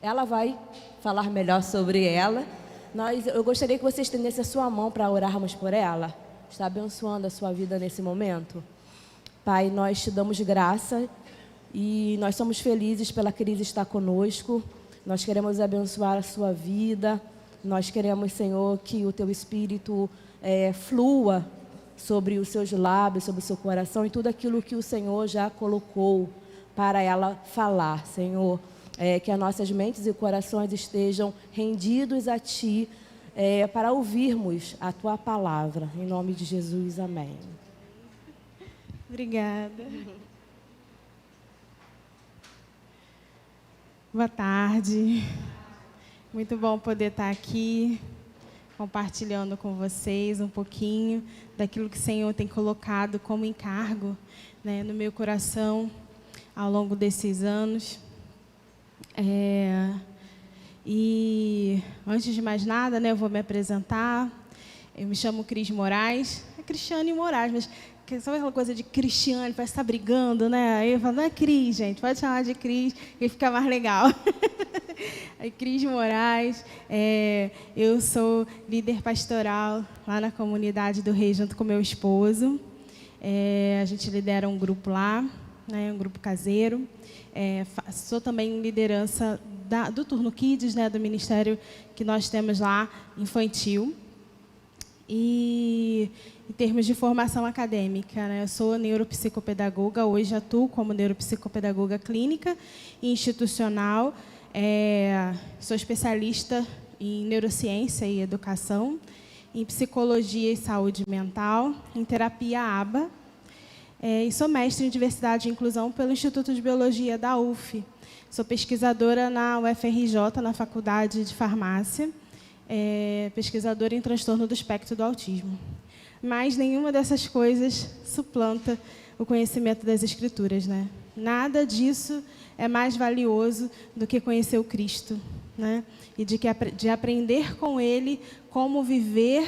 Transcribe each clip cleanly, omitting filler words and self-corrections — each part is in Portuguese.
ela vai falar melhor sobre ela. Eu gostaria que você estendesse a sua mão para orarmos por ela. Está abençoando a sua vida nesse momento. Pai, nós te damos graça e nós somos felizes pela Cris estar conosco. Nós queremos abençoar a sua vida. Nós queremos, Senhor, que o teu Espírito flua sobre os seus lábios, sobre o seu coração e tudo aquilo que o Senhor já colocou para ela falar, Senhor. Que as nossas mentes e corações estejam rendidos a Ti, para ouvirmos a Tua palavra. Em nome de Jesus, amém. Obrigada. Boa tarde. Muito bom poder estar aqui, compartilhando com vocês um pouquinho daquilo que o Senhor tem colocado como encargo, né, no meu coração ao longo desses anos. E antes de mais nada, né, eu vou me apresentar. Eu me chamo Cris Moraes, é Cristiane Moraes, mas sabe aquela coisa de Cristiane, parece que está brigando, né? Aí eu falo, não é Cris, gente, pode chamar de Cris, que fica mais legal. Aí, Cris Moraes, eu sou líder pastoral lá na comunidade do Rei, junto com meu esposo. A gente lidera um grupo lá, né, um grupo caseiro. Sou também liderança do Turno Kids, né, do ministério que nós temos lá, infantil. E em termos de formação acadêmica, né, eu sou neuropsicopedagoga, hoje atuo como neuropsicopedagoga clínica e institucional. Sou especialista em neurociência e educação, em psicologia e saúde mental, em terapia ABA. E sou mestre em diversidade e inclusão pelo Instituto de Biologia da UF. Sou pesquisadora na UFRJ, na Faculdade de Farmácia, pesquisadora em transtorno do espectro do autismo. Mas nenhuma dessas coisas suplanta o conhecimento das Escrituras, né? Nada disso é mais valioso do que conhecer o Cristo, né? E de aprender com Ele como viver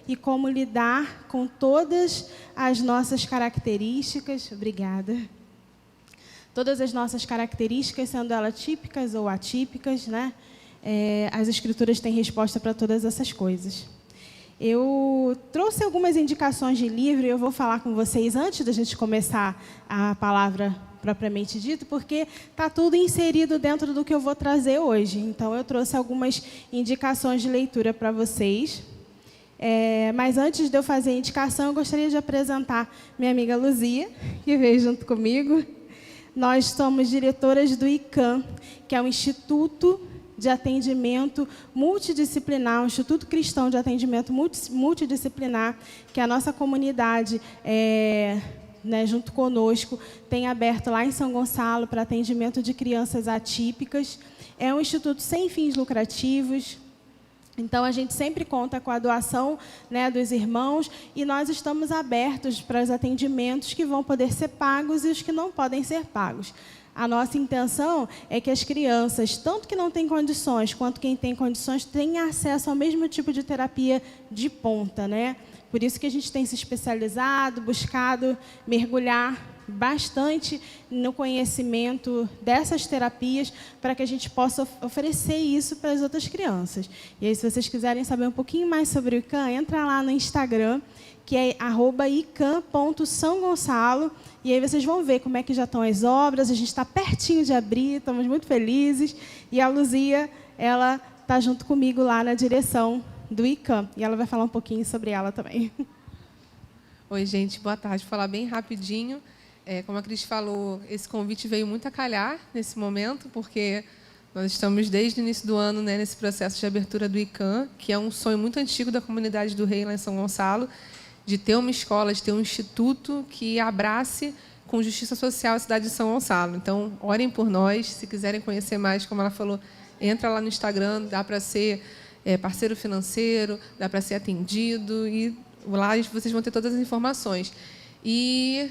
e como lidar com todas as nossas características. Obrigada. Todas as nossas características, sendo elas típicas ou atípicas, né? As Escrituras têm resposta para todas essas coisas. Eu trouxe algumas indicações de livro e eu vou falar com vocês antes da gente começar a palavra propriamente dita, porque está tudo inserido dentro do que eu vou trazer hoje. Então, eu trouxe algumas indicações de leitura para vocês. Mas antes de eu fazer a indicação, eu gostaria de apresentar minha amiga Luzia, que veio junto comigo. Nós somos diretoras do ICAM, que é um Instituto de Atendimento Multidisciplinar, um Instituto Cristão de Atendimento Multidisciplinar, que a nossa comunidade, né, junto conosco, tem aberto lá em São Gonçalo para atendimento de crianças atípicas. É um instituto sem fins lucrativos. Então, a gente sempre conta com a doação, né, dos irmãos e nós estamos abertos para os atendimentos que vão poder ser pagos e os que não podem ser pagos. A nossa intenção é que as crianças, tanto que não têm condições, quanto quem tem condições, tenham acesso ao mesmo tipo de terapia de ponta, né? Por isso que a gente tem se especializado, buscado mergulhar bastante no conhecimento dessas terapias para que a gente possa oferecer isso para as outras crianças. E aí, se vocês quiserem saber um pouquinho mais sobre o ICAM, entra lá no Instagram, que é @icam.sãogonçalo, e aí vocês vão ver como é que já estão as obras. A gente está pertinho de abrir, estamos muito felizes. E a Luzia, ela está junto comigo lá na direção do ICAM, e ela vai falar um pouquinho sobre ela também. Oi, gente, boa tarde. Vou falar bem rapidinho. Como a Cris falou, esse convite veio muito a calhar nesse momento, porque nós estamos desde o início do ano, né, nesse processo de abertura do ICAM, que é um sonho muito antigo da comunidade do Rei, lá em São Gonçalo, de ter uma escola, de ter um instituto que abrace com justiça social a cidade de São Gonçalo. Então, orem por nós. Se quiserem conhecer mais, como ela falou, entra lá no Instagram, dá para ser parceiro financeiro, dá para ser atendido, e lá vocês vão ter todas as informações. E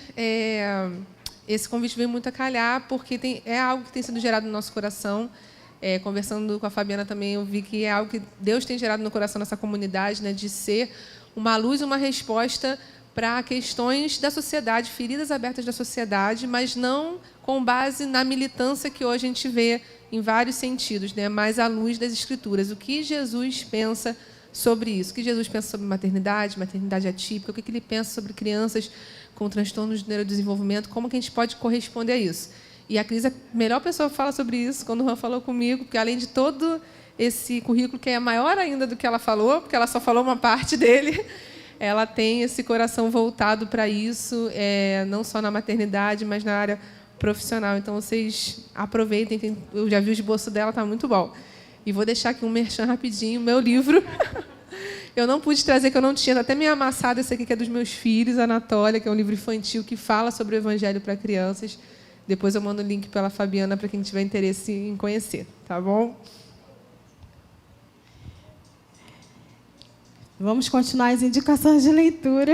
esse convite veio muito a calhar, porque é algo que tem sido gerado no nosso coração. Conversando com a Fabiana também, eu vi que é algo que Deus tem gerado no coração dessa comunidade, né, de ser uma luz e uma resposta para questões da sociedade, feridas abertas da sociedade, mas não com base na militância que hoje a gente vê em vários sentidos, né? Mas à luz das Escrituras. O que Jesus pensa sobre isso? O que Jesus pensa sobre maternidade, maternidade atípica? O que ele pensa sobre crianças com transtornos de neurodesenvolvimento? Como que a gente pode corresponder a isso? E a Cris é a melhor pessoa que fala sobre isso, quando o Juan falou comigo, porque além de todo esse currículo, que é maior ainda do que ela falou, porque ela só falou uma parte dele, ela tem esse coração voltado para isso, não só na maternidade, mas na área profissional. Então, vocês aproveitem, eu já vi o esboço dela, está muito bom. E vou deixar aqui um merchan rapidinho, meu livro. Eu não pude trazer, que eu não tinha, até meio amassado esse aqui, que é dos meus filhos, Anatólia, que é um livro infantil que fala sobre o Evangelho para crianças. Depois eu mando o link pela Fabiana para quem tiver interesse em conhecer, tá bom? Vamos continuar as indicações de leitura.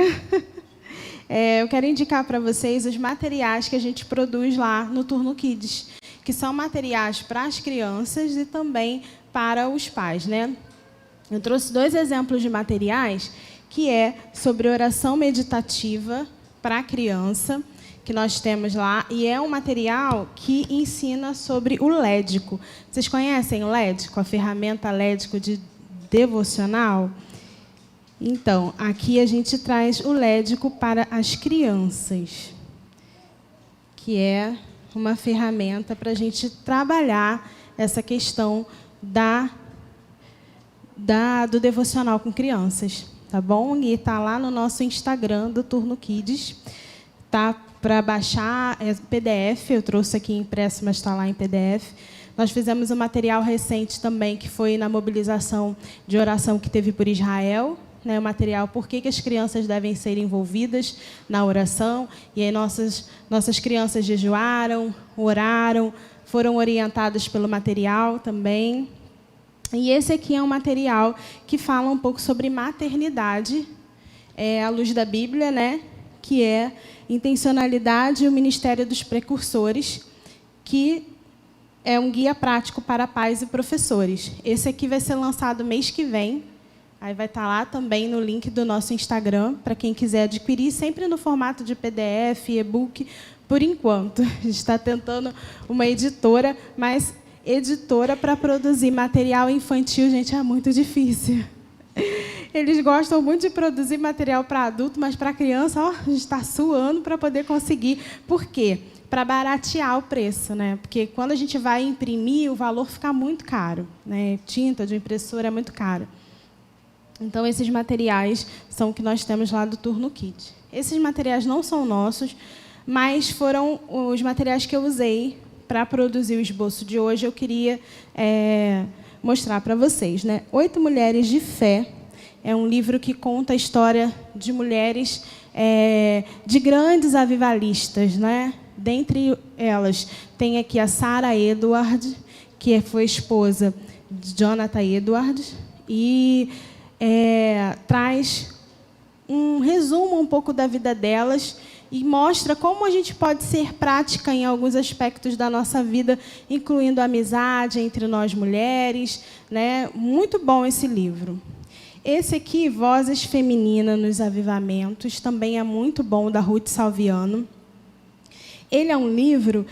Eu quero indicar para vocês os materiais que a gente produz lá no Turno Kids, que são materiais para as crianças e também para os pais, né? Eu trouxe 2 exemplos de materiais, que é sobre oração meditativa para a criança, que nós temos lá, e é um material que ensina sobre o lédico. Vocês conhecem o lédico, a ferramenta lédico de devocional? Então, aqui a gente traz o lédico para as crianças, que é uma ferramenta para a gente trabalhar essa questão do devocional com crianças, tá bom? E está lá no nosso Instagram do Turno Kids, tá? Para baixar PDF, eu trouxe aqui impresso, mas está lá em PDF. Nós fizemos um material recente também, que foi na mobilização de oração que teve por Israel, né, o material por que as crianças devem ser envolvidas na oração. E aí nossas crianças jejuaram, oraram, foram orientadas pelo material também. E esse aqui é um material que fala um pouco sobre maternidade, à luz da Bíblia, né, que é Intencionalidade e o Ministério dos Precursores, que é um guia prático para pais e professores. Esse aqui vai ser lançado mês que vem. Aí vai estar lá também no link do nosso Instagram, para quem quiser adquirir, sempre no formato de PDF, e-book, por enquanto. A gente está tentando uma editora, mas editora para produzir material infantil, gente, é muito difícil. Eles gostam muito de produzir material para adulto, mas para criança, ó, a gente está suando para poder conseguir. Por quê? Para baratear o preço, né? Porque quando a gente vai imprimir, o valor fica muito caro, né? Tinta de impressora é muito caro. Então, esses materiais são o que nós temos lá do Turno Kids. Esses materiais não são nossos, mas foram os materiais que eu usei para produzir o esboço de hoje. Eu queria mostrar para vocês, né? 8 Mulheres de Fé é um livro que conta a história de mulheres de grandes avivalistas, né? Dentre elas, tem aqui a Sarah Edward, que foi esposa de Jonathan Edwards, e traz um resumo um pouco da vida delas e mostra como a gente pode ser prática em alguns aspectos da nossa vida, incluindo a amizade entre nós mulheres, né? Muito bom esse livro. Esse aqui, Vozes Femininas nos Avivamentos, também é muito bom, da Ruth Salviano. Ele é um livro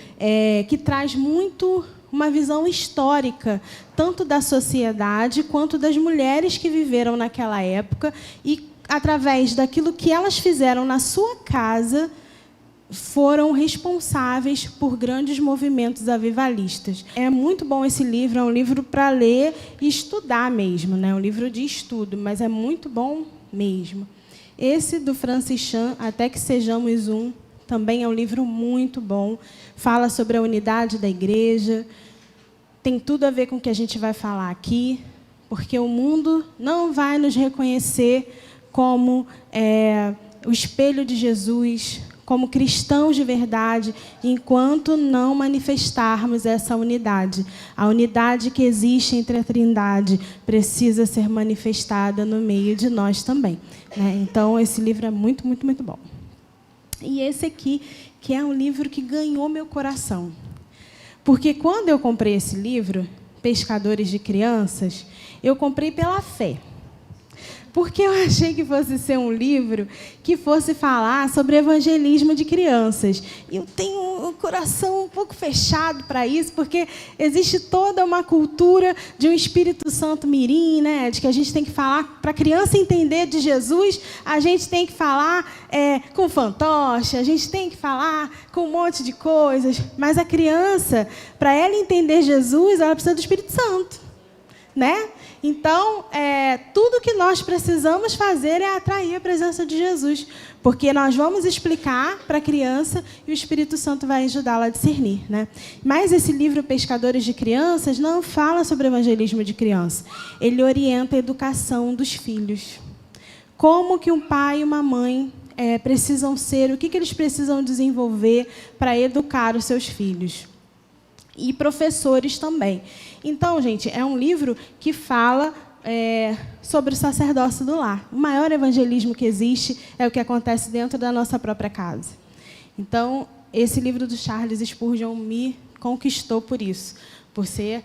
que traz muito uma visão histórica, tanto da sociedade quanto das mulheres que viveram naquela época e, através daquilo que elas fizeram na sua casa, foram responsáveis por grandes movimentos avivalistas. É muito bom esse livro, é um livro para ler e estudar mesmo, né? Um livro de estudo, mas é muito bom mesmo. Esse do Francis Chan, Até que Sejamos Um, também é um livro muito bom, fala sobre a unidade da igreja, tem tudo a ver com o que a gente vai falar aqui, porque o mundo não vai nos reconhecer como o espelho de Jesus, como cristãos de verdade, enquanto não manifestarmos essa unidade. A unidade que existe entre a Trindade precisa ser manifestada no meio de nós também, né? Então, esse livro é muito, muito, muito bom. E esse aqui, que é um livro que ganhou meu coração. Porque quando eu comprei esse livro, Pescadores de Crianças, eu comprei pela fé. porque eu achei que fosse ser um livro que fosse falar sobre evangelismo de crianças. E eu tenho o coração um pouco fechado para isso, porque existe toda uma cultura de um Espírito Santo mirim, né? De que a gente tem que falar, para a criança entender de Jesus, a gente tem que falar com fantoche, a gente tem que falar com um monte de coisas. Mas a criança, para ela entender Jesus, ela precisa do Espírito Santo, né? Então, tudo que nós precisamos fazer é atrair a presença de Jesus, porque nós vamos explicar para a criança e o Espírito Santo vai ajudá-la a discernir, né? Mas esse livro, Pescadores de Crianças, não fala sobre evangelismo de criança. Ele orienta a educação dos filhos. Como que um pai e uma mãe precisam ser, o que eles precisam desenvolver para educar os seus filhos. E professores também. Então, gente, é um livro que fala sobre o sacerdócio do lar. O maior evangelismo que existe é o que acontece dentro da nossa própria casa. Então, esse livro do Charles Spurgeon me conquistou por isso, por ser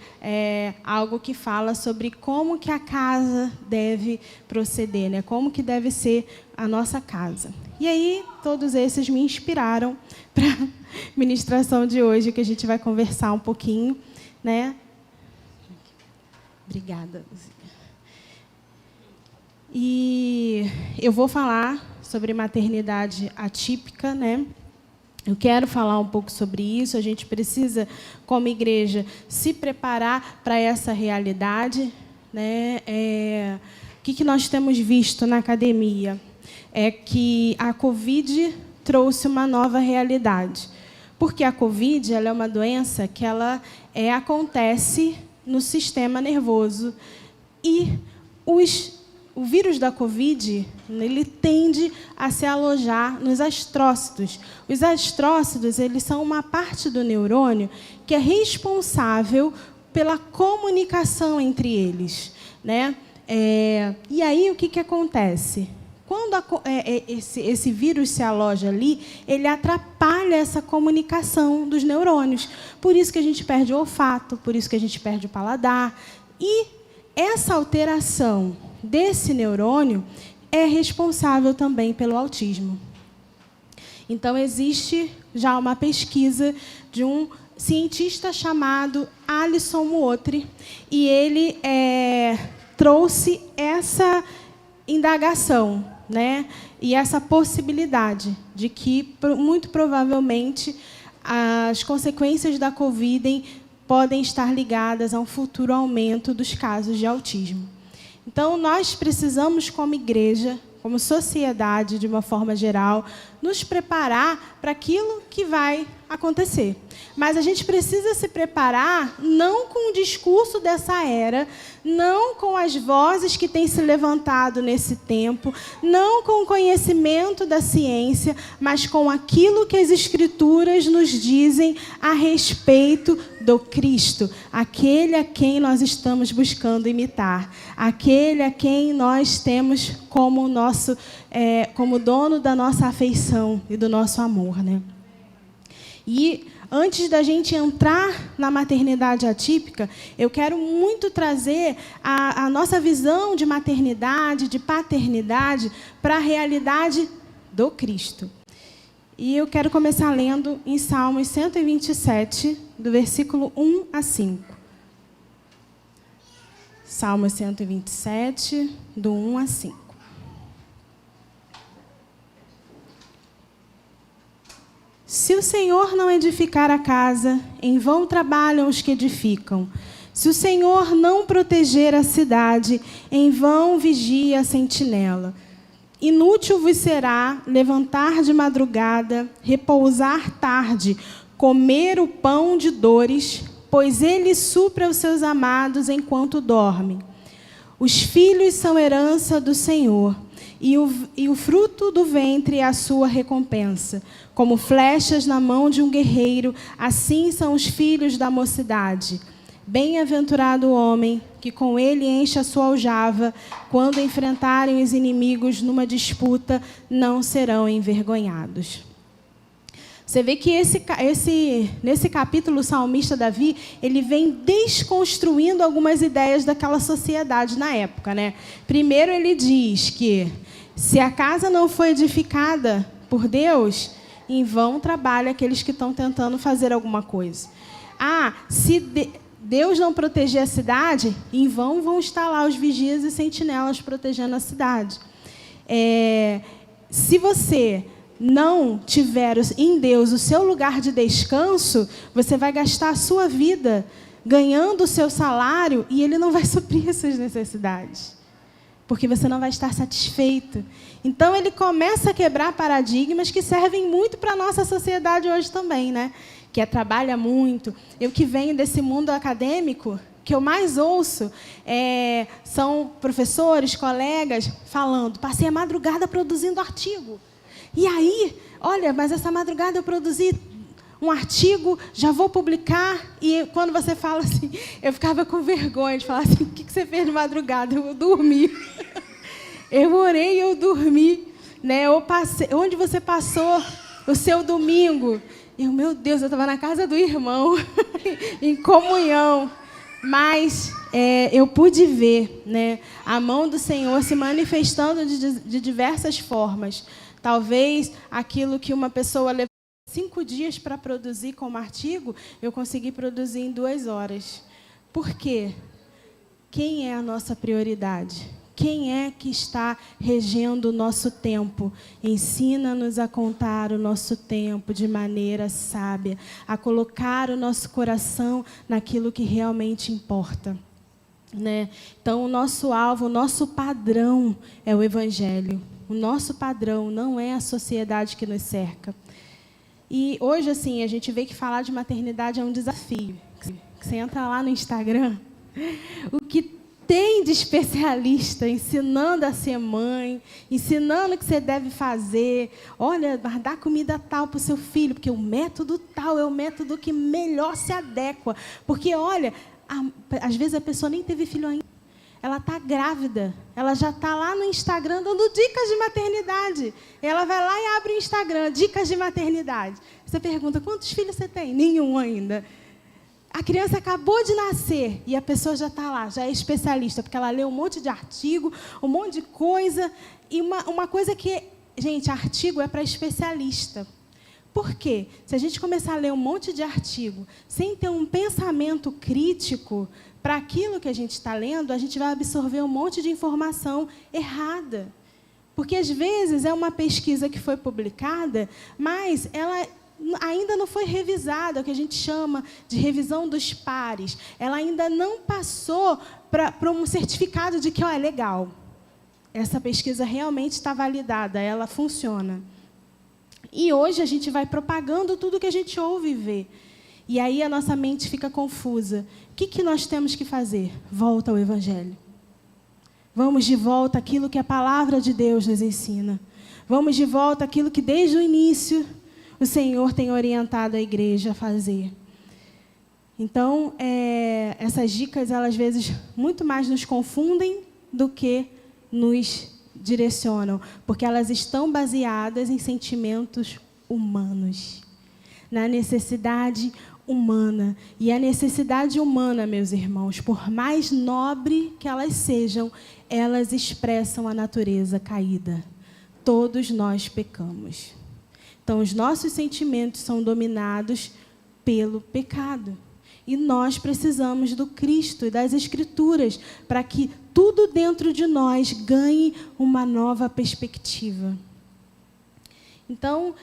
algo que fala sobre como que a casa deve proceder, né? Como que deve ser a nossa casa. E aí, todos esses me inspiraram para a ministração de hoje, que a gente vai conversar um pouquinho, né? Obrigada, Luzia. E eu vou falar sobre maternidade atípica, né? Eu quero falar um pouco sobre isso. A gente precisa, como igreja, se preparar para essa realidade, né? O que nós temos visto na academia é que a Covid trouxe uma nova realidade. Porque a Covid ela é uma doença que ela acontece no sistema nervoso. E o vírus da Covid, ele tende a se alojar nos astrócitos. Os astrócitos, eles são uma parte do neurônio que é responsável pela comunicação entre eles, né? E aí, o que acontece? Quando esse vírus se aloja ali, ele atrapalha essa comunicação dos neurônios. Por isso que a gente perde o olfato, por isso que a gente perde o paladar. E essa alteração desse neurônio é responsável também pelo autismo. Então, existe já uma pesquisa de um cientista chamado Alison Mootry, e ele trouxe essa indagação, né? E essa possibilidade de que, muito provavelmente, as consequências da Covid podem estar ligadas a um futuro aumento dos casos de autismo. Então, nós precisamos, como igreja, como sociedade, de uma forma geral, nos preparar para aquilo que vai acontecer. Mas a gente precisa se preparar não com o discurso dessa era, não com as vozes que têm se levantado nesse tempo, não com o conhecimento da ciência, mas com aquilo que as Escrituras nos dizem a respeito do Cristo, aquele a quem nós estamos buscando imitar, aquele a quem nós temos como nosso, como dono da nossa afeição e do nosso amor, né? E antes da gente entrar na maternidade atípica, eu quero muito trazer a nossa visão de maternidade, de paternidade, para a realidade do Cristo. E eu quero começar lendo em Salmos 127, do versículo 1 a 5. Salmos 127, do 1 a 5. Se o Senhor não edificar a casa, em vão trabalham os que edificam. Se o Senhor não proteger a cidade, em vão vigia a sentinela. Inútil vos será levantar de madrugada, repousar tarde, comer o pão de dores, pois ele supre aos seus amados enquanto dormem. Os filhos são herança do Senhor, e o fruto do ventre é a sua recompensa. Como flechas na mão de um guerreiro, assim são os filhos da mocidade. Bem-aventurado o homem que com ele enche a sua aljava, quando enfrentarem os inimigos numa disputa, não serão envergonhados. Você vê que nesse capítulo, o salmista Davi, ele vem desconstruindo algumas ideias daquela sociedade na época, né? Primeiro ele diz que se a casa não foi edificada por Deus, em vão trabalham aqueles que estão tentando fazer alguma coisa. Se Deus não proteger a cidade, em vão vão estar lá os vigias e sentinelas protegendo a cidade. Se você não tiver em Deus o seu lugar de descanso, você vai gastar a sua vida ganhando o seu salário e ele não vai suprir as suas necessidades, porque você não vai estar satisfeito. Então, ele começa a quebrar paradigmas que servem muito para a nossa sociedade hoje também, né? Que trabalha muito. Eu que venho desse mundo acadêmico, que eu mais ouço são professores, colegas, falando, passei a madrugada produzindo artigo. E aí, olha, mas essa madrugada eu produzi um artigo, já vou publicar. E quando você fala assim, eu ficava com vergonha de falar assim, o que você fez de madrugada? Eu dormi. Eu orei e eu dormi. Né? Onde você passou o seu domingo? Meu Deus, eu estava na casa do irmão, em comunhão. Mas eu pude ver, né, a mão do Senhor se manifestando de diversas formas. Talvez aquilo que uma pessoa levou 5 dias para produzir como artigo, eu consegui produzir em 2 horas. Por quê? Quem é a nossa prioridade? Quem é que está regendo o nosso tempo? Ensina-nos a contar o nosso tempo de maneira sábia, a colocar o nosso coração naquilo que realmente importa. Né? Então, o nosso alvo, o nosso padrão é o Evangelho. O nosso padrão não é a sociedade que nos cerca. E hoje, assim, a gente vê que falar de maternidade é um desafio. Você entra lá no Instagram, o que tem de especialista ensinando a ser mãe, ensinando o que você deve fazer. Olha, dá comida tal para o seu filho, porque o método tal é o método que melhor se adequa. Porque, olha, às vezes a pessoa nem teve filho ainda. Ela está grávida, ela já está lá no Instagram dando dicas de maternidade. Ela vai lá e abre o Instagram, dicas de maternidade. Você pergunta, quantos filhos você tem? Nenhum ainda. A criança acabou de nascer e a pessoa já está lá, já é especialista, porque ela lê um monte de artigo, um monte de coisa. E uma coisa que, gente, artigo é para especialista. Por quê? Se a gente começar a ler um monte de artigo sem ter um pensamento crítico para aquilo que a gente está lendo, a gente vai absorver um monte de informação errada. Porque, às vezes, é uma pesquisa que foi publicada, mas ela ainda não foi revisada, o que a gente chama de revisão dos pares. Ela ainda não passou para um certificado de que é legal. Essa pesquisa realmente está validada, ela funciona. E hoje a gente vai propagando tudo que a gente ouve e vê. E aí a nossa mente fica confusa. O que nós temos que fazer? Volta ao Evangelho. Vamos de volta àquilo que a palavra de Deus nos ensina. Vamos de volta àquilo que desde o início o Senhor tem orientado a igreja a fazer. Então, essas dicas, elas às vezes muito mais nos confundem do que nos direcionam, porque elas estão baseadas em sentimentos humanos, na necessidade humana. E a necessidade humana, meus irmãos, por mais nobre que elas sejam, elas expressam a natureza caída. Todos nós pecamos. Então, os nossos sentimentos são dominados pelo pecado. E nós precisamos do Cristo e das Escrituras para que tudo dentro de nós ganhe uma nova perspectiva. Então,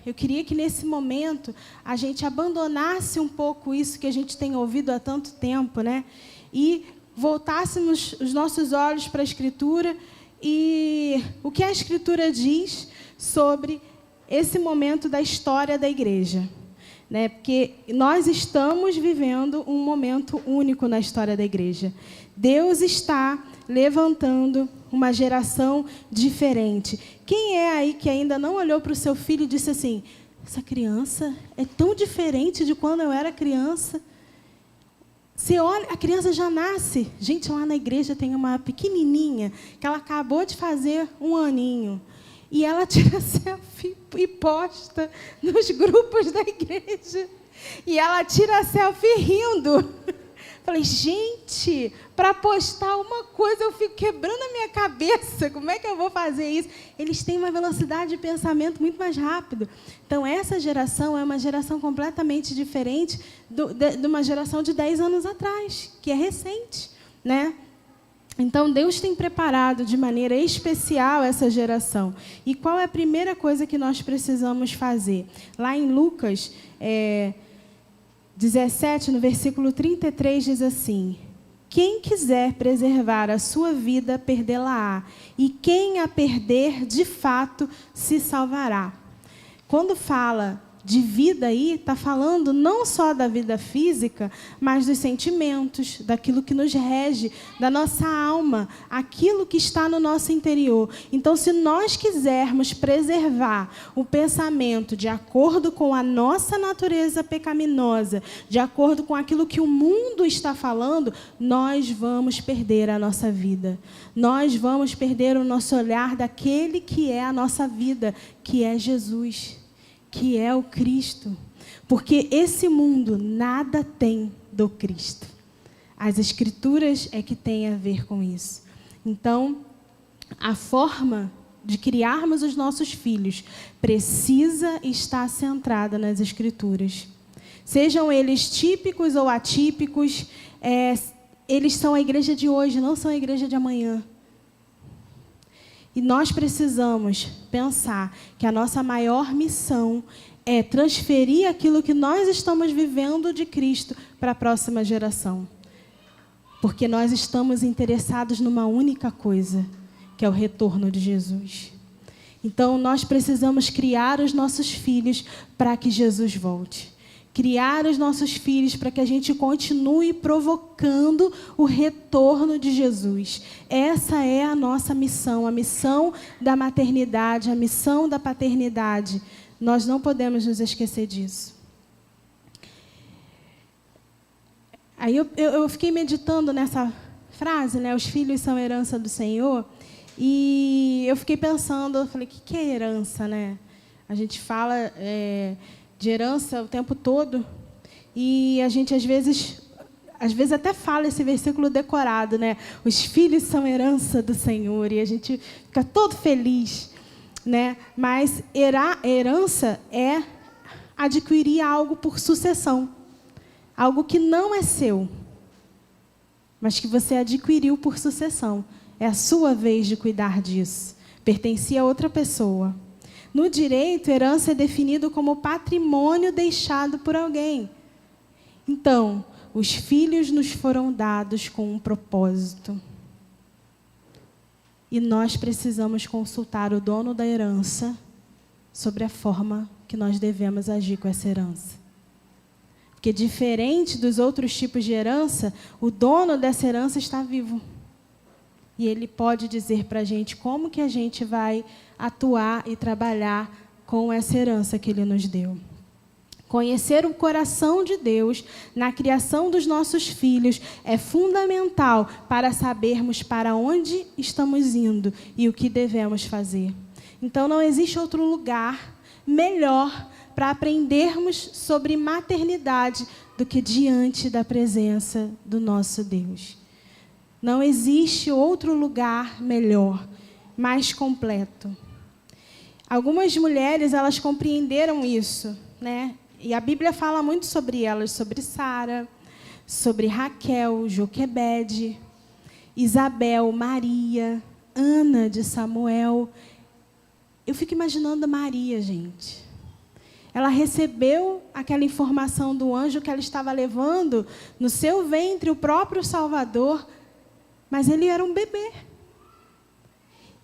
eu queria que nesse momento a gente abandonasse um pouco isso que a gente tem ouvido há tanto tempo, né? E voltássemos os nossos olhos para a Escritura e o que a Escritura diz sobre esse momento da história da igreja. Né? Porque nós estamos vivendo um momento único na história da igreja. Deus está levantando uma geração diferente. Quem é aí que ainda não olhou para o seu filho e disse assim, essa criança é tão diferente de quando eu era criança? Você olha, a criança já nasce. Gente, lá na igreja tem uma pequenininha que ela acabou de fazer 1 aninho. E ela tira selfie e posta nos grupos da igreja. E ela tira selfie rindo. Falei, gente, para postar uma coisa eu fico quebrando a minha cabeça. Como é que eu vou fazer isso? Eles têm uma velocidade de pensamento muito mais rápido. Então, essa geração é uma geração completamente diferente de uma geração de 10 anos atrás, que é recente, né? Então, Deus tem preparado de maneira especial essa geração. E qual é a primeira coisa que nós precisamos fazer? Lá em Lucas 17, no versículo 33, diz assim: quem quiser preservar a sua vida, perdê-la-á. E quem a perder, de fato, se salvará. Quando fala de vida aí, está falando não só da vida física, mas dos sentimentos, daquilo que nos rege, da nossa alma, aquilo que está no nosso interior. Então, se nós quisermos preservar o pensamento de acordo com a nossa natureza pecaminosa, de acordo com aquilo que o mundo está falando, nós vamos perder a nossa vida. Nós vamos perder o nosso olhar daquele que é a nossa vida, que é Jesus, que é o Cristo, porque esse mundo nada tem do Cristo. As Escrituras é que tem a ver com isso. Então, a forma de criarmos os nossos filhos precisa estar centrada nas Escrituras. Sejam eles típicos ou atípicos, eles são a igreja de hoje, não são a igreja de amanhã. E nós precisamos pensar que a nossa maior missão é transferir aquilo que nós estamos vivendo de Cristo para a próxima geração. Porque nós estamos interessados numa única coisa, que é o retorno de Jesus. Então, nós precisamos criar os nossos filhos para que Jesus volte. Criar os nossos filhos para que a gente continue provocando o retorno de Jesus. Essa é a nossa missão, a missão da maternidade, a missão da paternidade. Nós não podemos nos esquecer disso. Aí eu fiquei meditando nessa frase, né? Os filhos são herança do Senhor. E eu fiquei pensando, eu falei, o que é herança, né? A gente fala de herança o tempo todo, e a gente, às vezes até fala esse versículo decorado, né? Os filhos são herança do Senhor, e a gente fica todo feliz, né? Mas herança é adquirir algo por sucessão, algo que não é seu, mas que você adquiriu por sucessão. É a sua vez de cuidar disso. Pertencia a outra pessoa. No direito, herança é definido como patrimônio deixado por alguém. Então, os filhos nos foram dados com um propósito. E nós precisamos consultar o dono da herança sobre a forma que nós devemos agir com essa herança. Porque, diferente dos outros tipos de herança, o dono dessa herança está vivo. E ele pode dizer para a gente como que a gente vai atuar e trabalhar com essa herança que ele nos deu. Conhecer o coração de Deus na criação dos nossos filhos é fundamental para sabermos para onde estamos indo e o que devemos fazer. Então, não existe outro lugar melhor para aprendermos sobre maternidade do que diante da presença do nosso Deus. Não existe outro lugar melhor, mais completo. Algumas mulheres, elas compreenderam isso, né? E a Bíblia fala muito sobre elas, sobre Sara, sobre Raquel, Joquebede, Isabel, Maria, Ana de Samuel. Eu fico imaginando a Maria, gente. Ela recebeu aquela informação do anjo que ela estava levando no seu ventre o próprio Salvador, mas ele era um bebê.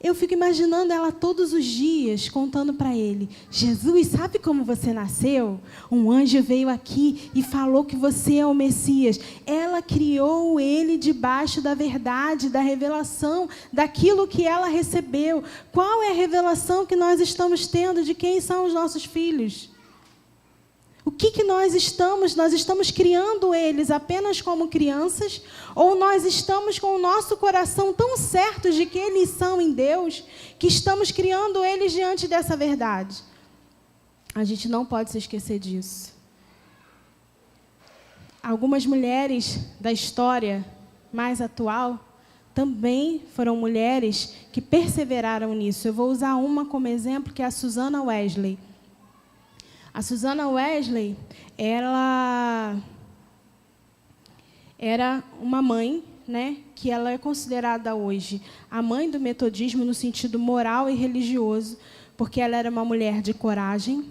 Eu fico imaginando ela todos os dias contando para ele: Jesus, sabe como você nasceu? Um anjo veio aqui e falou que você é o Messias. Ela criou ele debaixo da verdade, da revelação, daquilo que ela recebeu. Qual é a revelação que nós estamos tendo de quem são os nossos filhos? O que nós estamos? Nós estamos criando eles apenas como crianças? Ou nós estamos com o nosso coração tão certos de que eles são em Deus, que estamos criando eles diante dessa verdade? A gente não pode se esquecer disso. Algumas mulheres da história mais atual também foram mulheres que perseveraram nisso. Eu vou usar uma como exemplo, que é a Susanna Wesley. A Susanna Wesley, ela era uma mãe, né, que ela é considerada hoje a mãe do metodismo no sentido moral e religioso, porque ela era uma mulher de coragem,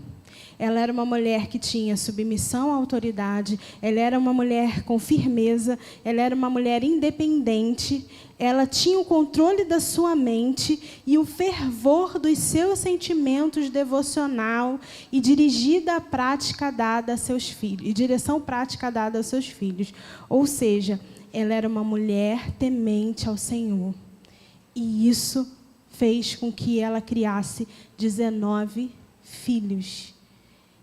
ela era uma mulher que tinha submissão à autoridade, ela era uma mulher com firmeza, ela era uma mulher independente, ela tinha o controle da sua mente e o fervor dos seus sentimentos devocional e dirigida à prática dada a seus filhos, e direção prática dada aos seus filhos. Ou seja, ela era uma mulher temente ao Senhor. E isso fez com que ela criasse 19 filhos.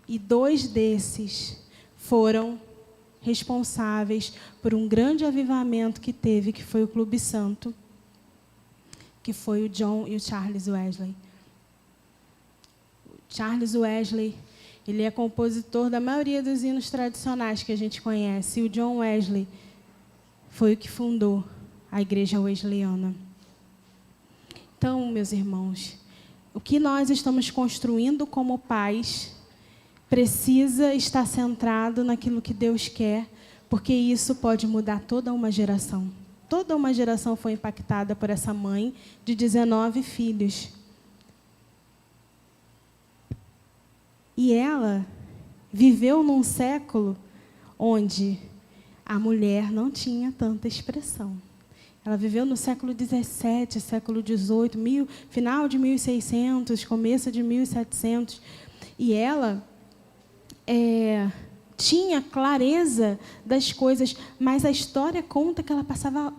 E 2 desses foram responsáveis por um grande avivamento que teve, que foi o Clube Santo, que foi o John e o Charles Wesley. O Charles Wesley, ele é compositor da maioria dos hinos tradicionais que a gente conhece. E o John Wesley foi o que fundou a Igreja Wesleyana. Então, meus irmãos, o que nós estamos construindo como pais precisa estar centrado naquilo que Deus quer, porque isso pode mudar toda uma geração. Toda uma geração foi impactada por essa mãe de 19 filhos. E ela viveu num século onde a mulher não tinha tanta expressão. Ela viveu no século XVII, século XVIII, final de 1600, começo de 1700. E ela tinha clareza das coisas, mas a história conta que ela passava...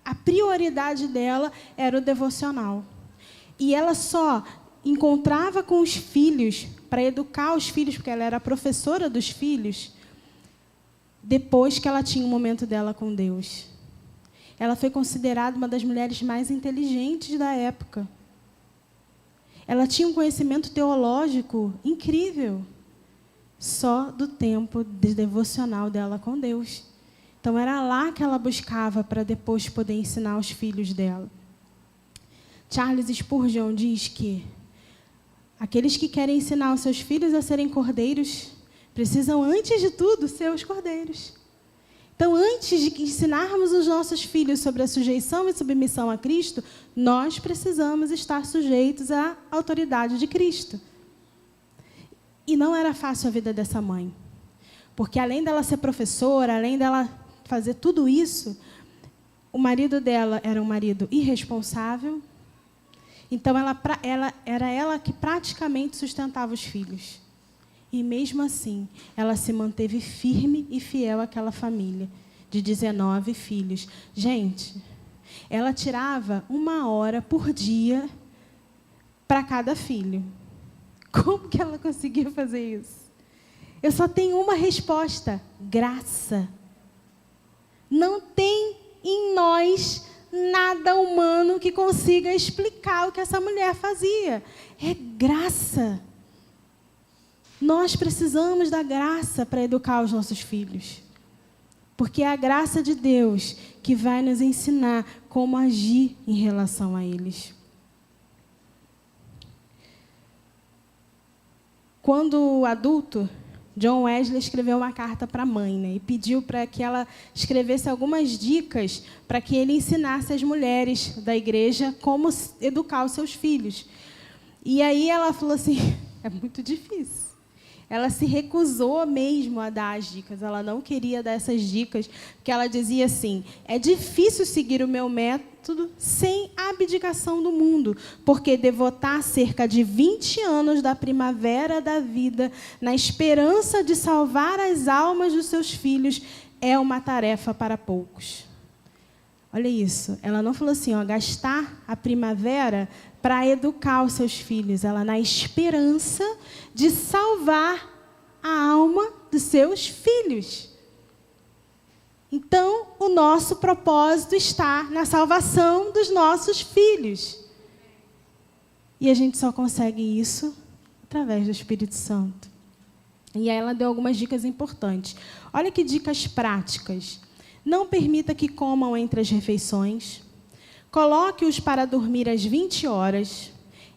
A prioridade dela era o devocional. E ela só encontrava com os filhos, para educar os filhos, porque ela era professora dos filhos, depois que ela tinha um momento dela com Deus. Ela foi considerada uma das mulheres mais inteligentes da época. Ela tinha um conhecimento teológico incrível, só do tempo devocional dela com Deus. Então, era lá que ela buscava para depois poder ensinar os filhos dela. Charles Spurgeon diz que aqueles que querem ensinar os seus filhos a serem cordeiros precisam, antes de tudo, ser os cordeiros. Então, antes de ensinarmos os nossos filhos sobre a sujeição e submissão a Cristo, nós precisamos estar sujeitos à autoridade de Cristo. E não era fácil a vida dessa mãe, porque além dela ser professora, além dela fazer tudo isso, o marido dela era um marido irresponsável. Então, era ela que praticamente sustentava os filhos. E mesmo assim, ela se manteve firme e fiel àquela família de 19 filhos. Gente, ela tirava 1 hora por dia para cada filho. Como que ela conseguia fazer isso? Eu só tenho uma resposta: graça. Não tem em nós nada humano que consiga explicar o que essa mulher fazia. É graça. Nós precisamos da graça para educar os nossos filhos. Porque é a graça de Deus que vai nos ensinar como agir em relação a eles. Quando adulto, John Wesley escreveu uma carta para a mãe, né, e pediu para que ela escrevesse algumas dicas para que ele ensinasse as mulheres da igreja como educar os seus filhos. E aí ela falou assim, é muito difícil. Ela se recusou mesmo a dar as dicas, ela não queria dar essas dicas, porque ela dizia assim, é difícil seguir o meu método sem abdicação do mundo, porque devotar cerca de 20 anos da primavera da vida na esperança de salvar as almas dos seus filhos é uma tarefa para poucos. Olha isso, ela não falou assim, gastar a primavera para educar os seus filhos, ela na esperança de salvar a alma dos seus filhos. Então, o nosso propósito está na salvação dos nossos filhos. E a gente só consegue isso através do Espírito Santo. E aí ela deu algumas dicas importantes. Olha que dicas práticas. Não permita que comam entre as refeições. Coloque-os para dormir às 20 horas.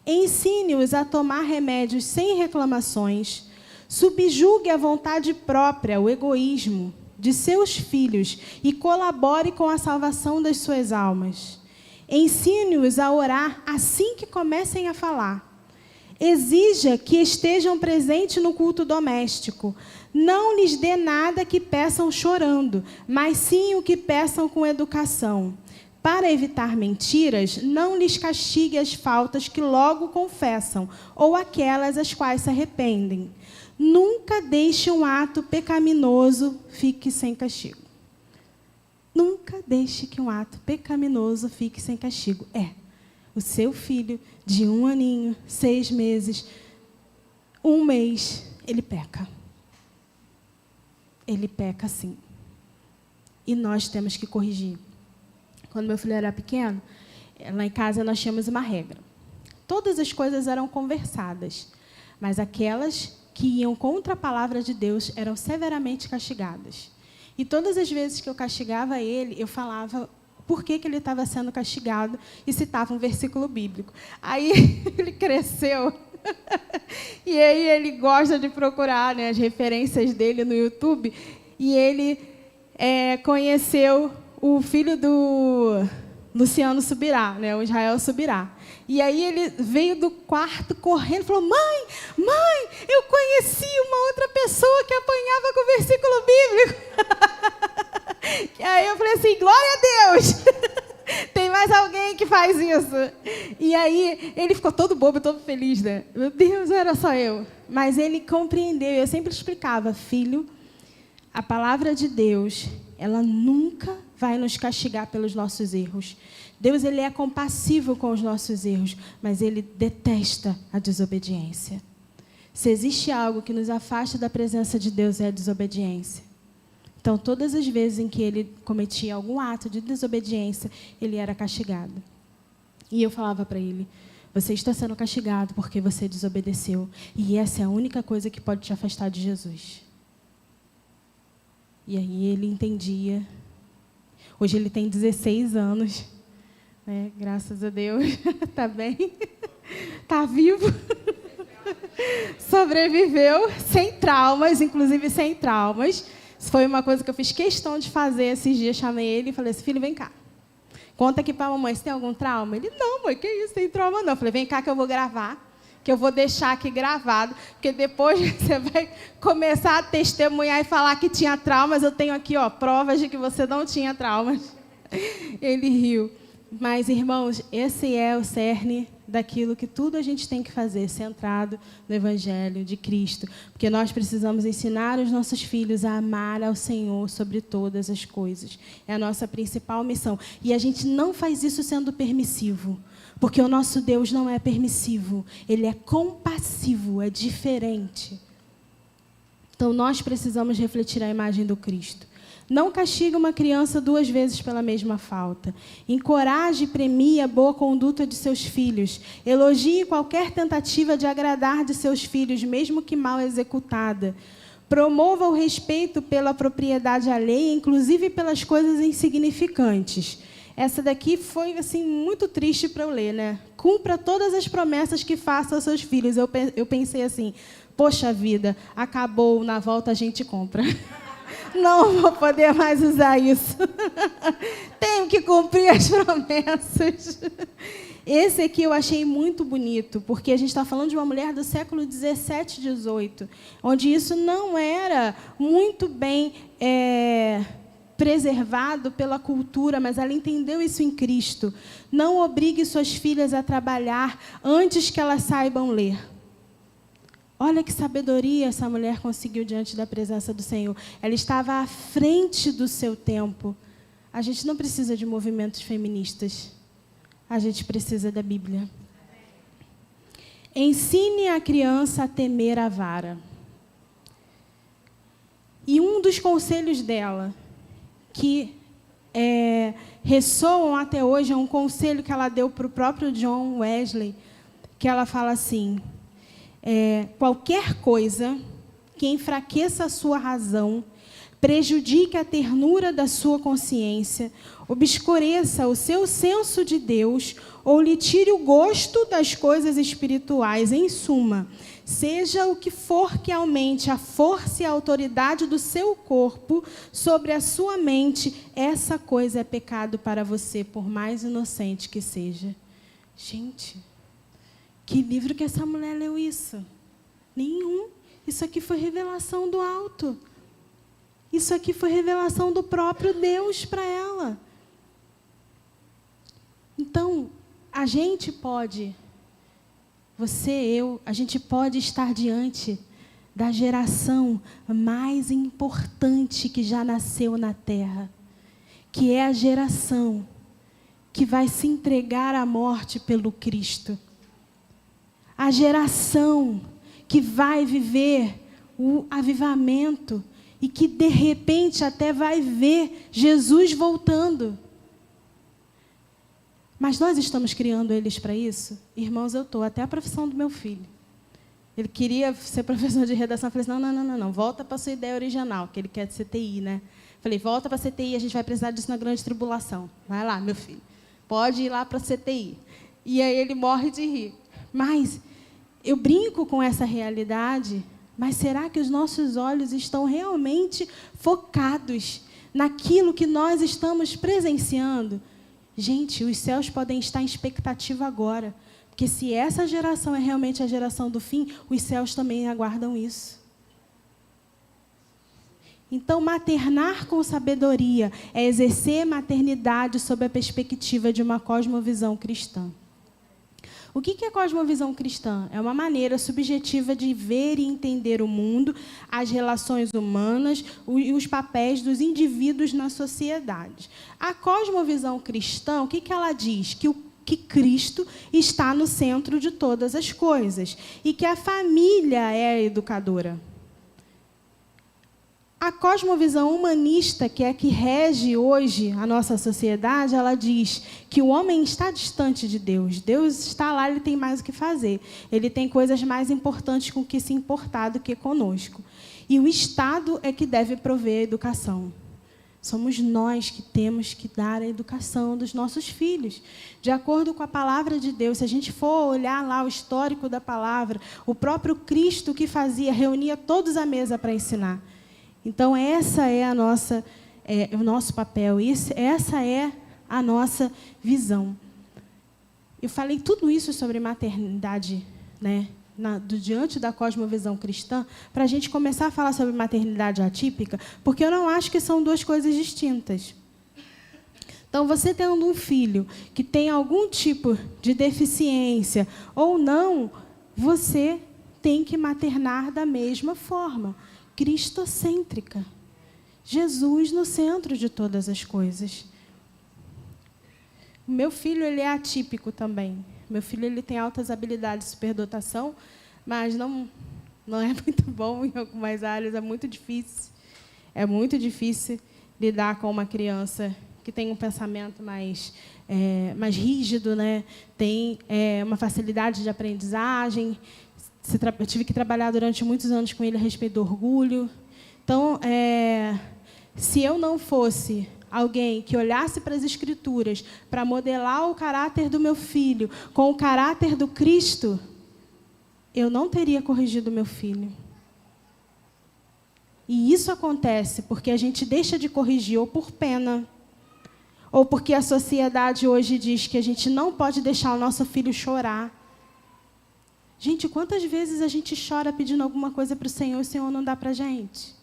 Ensine-os a tomar remédios sem reclamações. Subjugue a vontade própria, o egoísmo de seus filhos e colabore com a salvação das suas almas. Ensine-os a orar assim que comecem a falar. Exija que estejam presentes no culto doméstico. Não lhes dê nada que peçam chorando, mas sim o que peçam com educação. Para evitar mentiras, não lhes castigue as faltas que logo confessam, ou aquelas às quais se arrependem. Nunca deixe um ato pecaminoso fique sem castigo. Nunca deixe que um ato pecaminoso fique sem castigo. O seu filho de 1 aninho, 6 meses, 1 mês, ele peca. Ele peca sim. E nós temos que corrigir. Quando meu filho era pequeno, lá em casa nós tínhamos uma regra. Todas as coisas eram conversadas, mas aquelas que iam contra a palavra de Deus eram severamente castigadas. E todas as vezes que eu castigava ele, eu falava por que ele estava sendo castigado e citava um versículo bíblico. Aí ele cresceu e aí ele gosta de procurar, né, as referências dele no YouTube, e ele conheceu o filho do Luciano Subirá, né, o Israel Subirá. E aí ele veio do quarto correndo e falou: mãe, eu conheci uma outra pessoa que apanhava com o versículo bíblico. Aí eu falei assim: glória a Deus! Tem mais alguém que faz isso. E aí ele ficou todo bobo, todo feliz, né? Meu Deus, era só eu. Mas ele compreendeu. Eu sempre explicava: filho, a palavra de Deus, ela nunca vai nos castigar pelos nossos erros. Deus, ele é compassivo com os nossos erros, mas ele detesta a desobediência. Se existe algo que nos afasta da presença de Deus, é a desobediência. Então, todas as vezes em que ele cometia algum ato de desobediência, ele era castigado. E eu falava para ele: você está sendo castigado porque você desobedeceu. E essa é a única coisa que pode te afastar de Jesus. E aí ele entendia. Hoje ele tem 16 anos. Graças a Deus. Está bem. Está vivo. Sobreviveu. Sem traumas, inclusive sem traumas. Isso foi uma coisa que eu fiz questão de fazer esses dias. Chamei ele e falei assim: filho, vem cá. Conta aqui para a mamãe, você tem algum trauma? Ele: não, mãe, que isso, tem trauma não. Eu falei: vem cá que eu vou gravar. Que eu vou deixar aqui gravado, porque depois você vai começar a testemunhar e falar que tinha traumas. Eu tenho aqui, provas de que você não tinha traumas. Ele riu. Mas, irmãos, esse é o cerne daquilo que tudo a gente tem que fazer, centrado no Evangelho de Cristo. Porque nós precisamos ensinar os nossos filhos a amar ao Senhor sobre todas as coisas. É a nossa principal missão. E a gente não faz isso sendo permissivo. Porque o nosso Deus não é permissivo, ele é compassivo, é diferente. Então, nós precisamos refletir a imagem do Cristo. Não castigue uma criança 2 vezes pela mesma falta. Encoraje e premie a boa conduta de seus filhos. Elogie qualquer tentativa de agradar de seus filhos, mesmo que mal executada. Promova o respeito pela propriedade alheia, inclusive pelas coisas insignificantes. Essa daqui foi assim, muito triste para eu ler, né? Cumpra todas as promessas que faça aos seus filhos. Eu pensei assim: poxa vida, acabou, na volta a gente compra. Não vou poder mais usar isso. Tenho que cumprir as promessas. Esse aqui eu achei muito bonito, porque a gente está falando de uma mulher do século 17, 18, onde isso não era muito bem preservado pela cultura, mas ela entendeu isso em Cristo. Não obrigue suas filhas a trabalhar antes que elas saibam ler. Olha que sabedoria essa mulher conseguiu diante da presença do Senhor. Ela estava à frente do seu tempo. A gente não precisa de movimentos feministas. A gente precisa da Bíblia. Ensine a criança a temer a vara. E um dos conselhos dela, que ressoam até hoje, é um conselho que ela deu para o próprio John Wesley, que ela fala assim: qualquer coisa que enfraqueça a sua razão, prejudique a ternura da sua consciência, obscureça o seu senso de Deus ou lhe tire o gosto das coisas espirituais, em suma, seja o que for que aumente a força e a autoridade do seu corpo sobre a sua mente, essa coisa é pecado para você, por mais inocente que seja. Gente, que livro que essa mulher leu isso? Nenhum. Isso aqui foi revelação do alto. Isso aqui foi revelação do próprio Deus para ela. Então, a gente pode, você, eu, a gente pode estar diante da geração mais importante que já nasceu na Terra, que é a geração que vai se entregar à morte pelo Cristo. A geração que vai viver o avivamento e que, de repente, até vai ver Jesus voltando. Mas nós estamos criando eles para isso? Irmãos, eu estou. Até a profissão do meu filho. Ele queria ser professor de redação. Eu falei assim, não. Volta para a sua ideia original, que ele quer ser TI, né? Falei, volta para a CTI, a gente vai precisar disso na grande tribulação. Vai lá, meu filho. Pode ir lá para a CTI. E aí ele morre de rir. Mas eu brinco com essa realidade, mas será que os nossos olhos estão realmente focados naquilo que nós estamos presenciando? Gente, os céus podem estar em expectativa agora, porque se essa geração é realmente a geração do fim, os céus também aguardam isso. Então, maternar com sabedoria é exercer maternidade sob a perspectiva de uma cosmovisão cristã. O que é cosmovisão cristã? É uma maneira subjetiva de ver e entender o mundo, as relações humanas e os papéis dos indivíduos na sociedade. A cosmovisão cristã, o que ela diz? Que Cristo está no centro de todas as coisas e que a família é a educadora. A cosmovisão humanista, que é a que rege hoje a nossa sociedade, ela diz que o homem está distante de Deus. Deus está lá, ele tem mais o que fazer. Ele tem coisas mais importantes com que se importar do que conosco. E o Estado é que deve prover a educação. Somos nós que temos que dar a educação dos nossos filhos. De acordo com a palavra de Deus, se a gente for olhar lá o histórico da palavra, o próprio Cristo que fazia, reunia todos à mesa para ensinar. Então, essa é o nosso papel, essa é a nossa visão. Eu falei tudo isso sobre maternidade, né, diante da cosmovisão cristã, para a gente começar a falar sobre maternidade atípica, porque eu não acho que são duas coisas distintas. Então, você tendo um filho que tem algum tipo de deficiência ou não, você tem que maternar da mesma forma. Cristocêntrica. Jesus no centro de todas as coisas. O meu filho, ele é atípico também. Meu filho, ele tem altas habilidades de superdotação, mas não é muito bom em algumas áreas, é muito difícil. É muito difícil lidar com uma criança que tem um pensamento mais rígido, né? Tem uma facilidade de aprendizagem. Eu tive que trabalhar durante muitos anos com ele a respeito do orgulho. Então, se eu não fosse alguém que olhasse para as Escrituras para modelar o caráter do meu filho com o caráter do Cristo, eu não teria corrigido meu filho. E isso acontece porque a gente deixa de corrigir ou por pena, ou porque a sociedade hoje diz que a gente não pode deixar o nosso filho chorar. Gente, quantas vezes a gente chora pedindo alguma coisa para o Senhor e o Senhor não dá para a gente?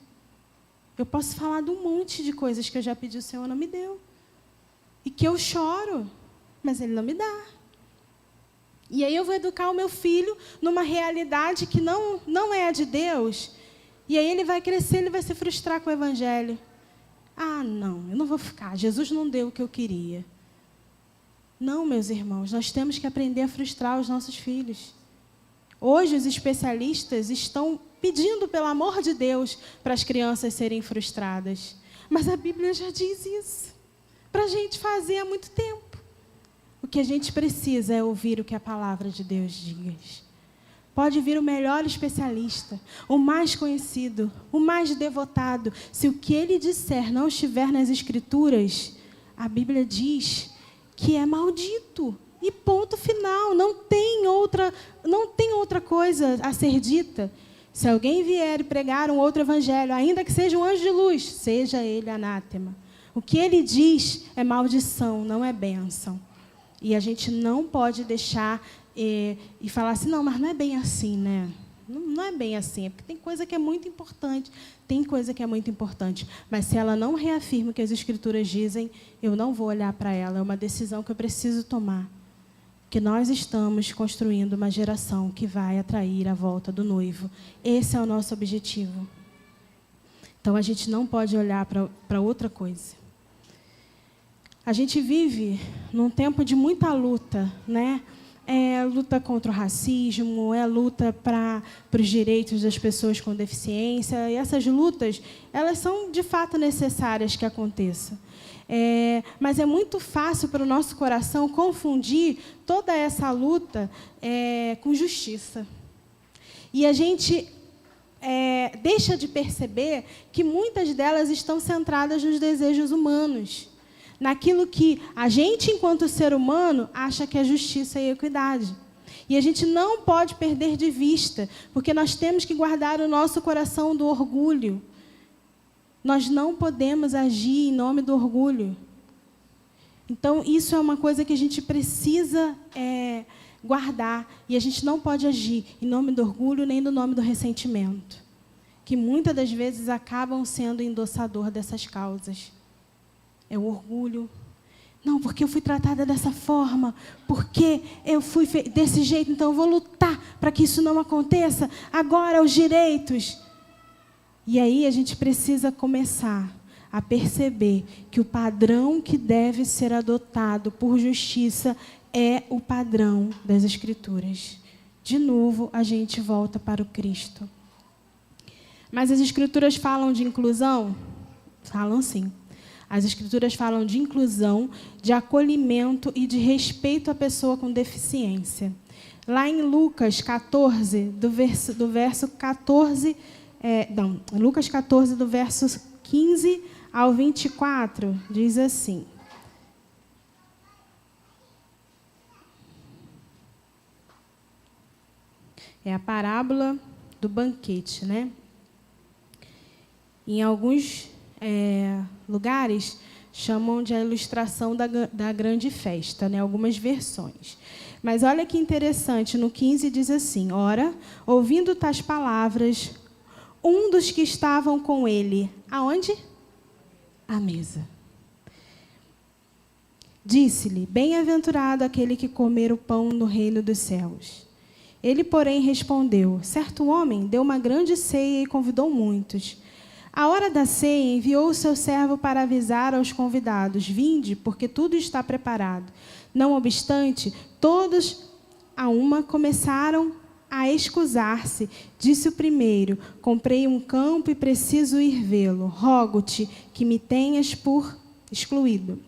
Eu posso falar de um monte de coisas que eu já pedi, o Senhor não me deu. E que eu choro, mas Ele não me dá. E aí eu vou educar o meu filho numa realidade que não é a de Deus. E aí ele vai crescer, ele vai se frustrar com o Evangelho. Ah, não, eu não vou ficar. Jesus não deu o que eu queria. Não, meus irmãos, nós temos que aprender a frustrar os nossos filhos. Hoje, os especialistas estão pedindo, pelo amor de Deus, para as crianças serem frustradas. Mas a Bíblia já diz isso, para a gente fazer há muito tempo. O que a gente precisa é ouvir o que a palavra de Deus diz. Pode vir o melhor especialista, o mais conhecido, o mais devotado. Se o que ele disser não estiver nas Escrituras, a Bíblia diz que é maldito. E ponto final, não tem outra coisa a ser dita. Se alguém vier e pregar um outro evangelho, ainda que seja um anjo de luz, seja ele anátema. O que ele diz é maldição, não é bênção. E a gente não pode deixar e falar assim, não, mas não é bem assim, né? Não é bem assim, é porque tem coisa que é muito importante. Tem coisa que é muito importante. Mas se ela não reafirma o que as Escrituras dizem, eu não vou olhar para ela. É uma decisão que eu preciso tomar. Que nós estamos construindo uma geração que vai atrair a volta do noivo. Esse é o nosso objetivo. Então, a gente não pode olhar para outra coisa. A gente vive num tempo de muita luta, né? É luta contra o racismo, é luta para os direitos das pessoas com deficiência. E essas lutas, elas são, de fato, necessárias que aconteçam. Mas é muito fácil para o nosso coração confundir toda essa luta com justiça. E a gente deixa de perceber que muitas delas estão centradas nos desejos humanos. Naquilo que a gente, enquanto ser humano, acha que é justiça e equidade. E a gente não pode perder de vista, porque nós temos que guardar o nosso coração do orgulho. Nós não podemos agir em nome do orgulho. Então, isso é uma coisa que a gente precisa guardar. E a gente não pode agir em nome do orgulho nem no nome do ressentimento, que muitas das vezes acabam sendo endossador dessas causas. É o orgulho. Não, porque eu fui tratada dessa forma, porque eu fui desse jeito, então eu vou lutar para que isso não aconteça. Agora, os direitos. E aí a gente precisa começar a perceber que o padrão que deve ser adotado por justiça é o padrão das Escrituras. De novo, a gente volta para o Cristo. Mas as Escrituras falam de inclusão? Falam sim. As Escrituras falam de inclusão, de acolhimento e de respeito à pessoa com deficiência. Lá em Lucas 14, do verso 14... Lucas 14, do verso 15 ao 24, diz assim. É a parábola do banquete, né? Em alguns lugares chamam de a ilustração da grande festa, né? Algumas versões. Mas olha que interessante, no 15 diz assim: ora, ouvindo tais palavras, um dos que estavam com ele, aonde? À mesa. Disse-lhe: bem-aventurado aquele que comer o pão no reino dos céus. Ele, porém, respondeu: certo homem deu uma grande ceia e convidou muitos. À hora da ceia, enviou o seu servo para avisar aos convidados: vinde, porque tudo está preparado. Não obstante, todos a uma começaram a excusar-se. Disse o primeiro: comprei um campo e preciso ir vê-lo. Rogo-te que me tenhas por excluído.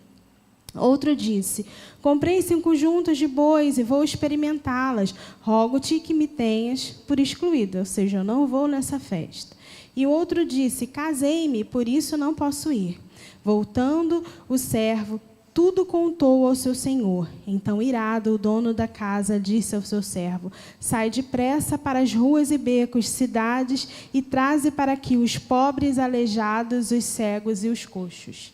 Outro disse: comprei 5 juntas de bois e vou experimentá-las. Rogo-te que me tenhas por excluído, ou seja, eu não vou nessa festa. E o outro disse: casei-me, por isso não posso ir. Voltando o servo, tudo contou ao seu senhor. Então, irado, o dono da casa disse ao seu servo: sai depressa para as ruas e becos, cidades, e traze para aqui os pobres, aleijados, os cegos e os coxos.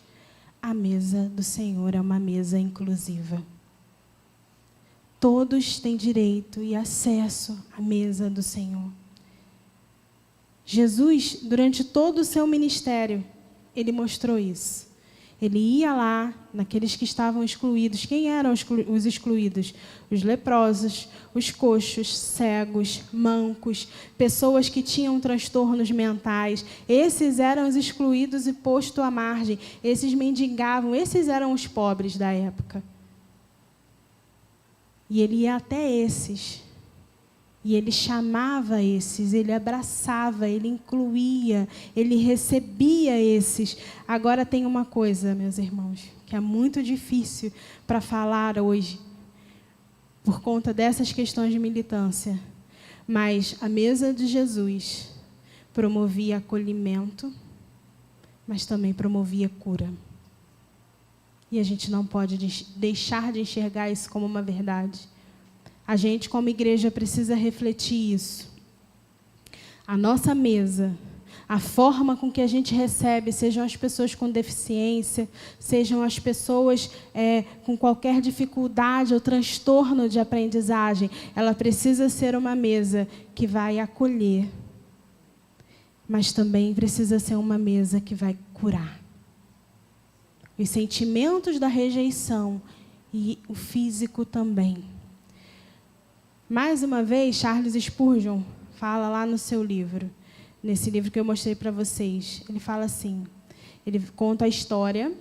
A mesa do Senhor é uma mesa inclusiva. Todos têm direito e acesso à mesa do Senhor. Jesus, durante todo o seu ministério, ele mostrou isso. Ele ia lá, naqueles que estavam excluídos. Quem eram os excluídos? Os leprosos, os coxos, cegos, mancos, pessoas que tinham transtornos mentais. Esses eram os excluídos e postos à margem. Esses mendigavam, esses eram os pobres da época. E ele ia até esses. E ele chamava esses, ele abraçava, ele incluía, ele recebia esses. Agora tem uma coisa, meus irmãos, que é muito difícil para falar hoje, por conta dessas questões de militância. Mas a mesa de Jesus promovia acolhimento, mas também promovia cura. E a gente não pode deixar de enxergar isso como uma verdade. A gente, como igreja, precisa refletir isso. A nossa mesa, a forma com que a gente recebe, sejam as pessoas com deficiência, sejam as pessoas com qualquer dificuldade ou transtorno de aprendizagem, ela precisa ser uma mesa que vai acolher, mas também precisa ser uma mesa que vai curar. Os sentimentos da rejeição e o físico também. Mais uma vez, Charles Spurgeon fala lá no seu livro, nesse livro que eu mostrei para vocês, ele fala assim, ele conta a história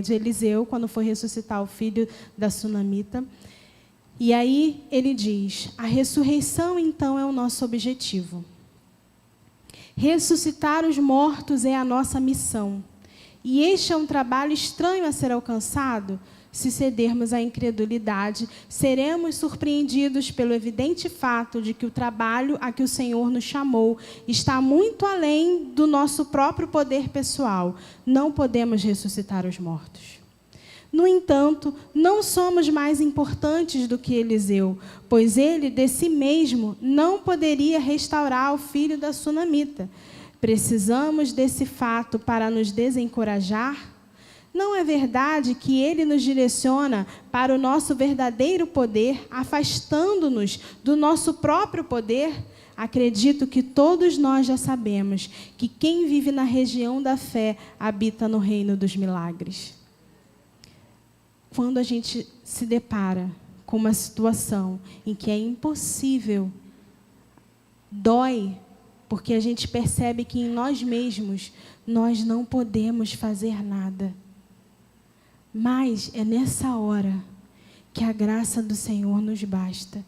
de Eliseu, quando foi ressuscitar o filho da sunamita. E aí ele diz, a ressurreição então é o nosso objetivo. Ressuscitar os mortos é a nossa missão. E este é um trabalho estranho a ser alcançado. Se cedermos à incredulidade, seremos surpreendidos pelo evidente fato de que o trabalho a que o Senhor nos chamou está muito além do nosso próprio poder pessoal. Não podemos ressuscitar os mortos. No entanto, não somos mais importantes do que Eliseu, pois ele, de si mesmo, não poderia restaurar o filho da sunamita. Precisamos desse fato para nos desencorajar? Não é verdade que ele nos direciona para o nosso verdadeiro poder, afastando-nos do nosso próprio poder? Acredito que todos nós já sabemos que quem vive na região da fé habita no reino dos milagres. Quando a gente se depara com uma situação em que é impossível, dói, porque a gente percebe que em nós mesmos nós não podemos fazer nada. Mas é nessa hora que a graça do Senhor nos basta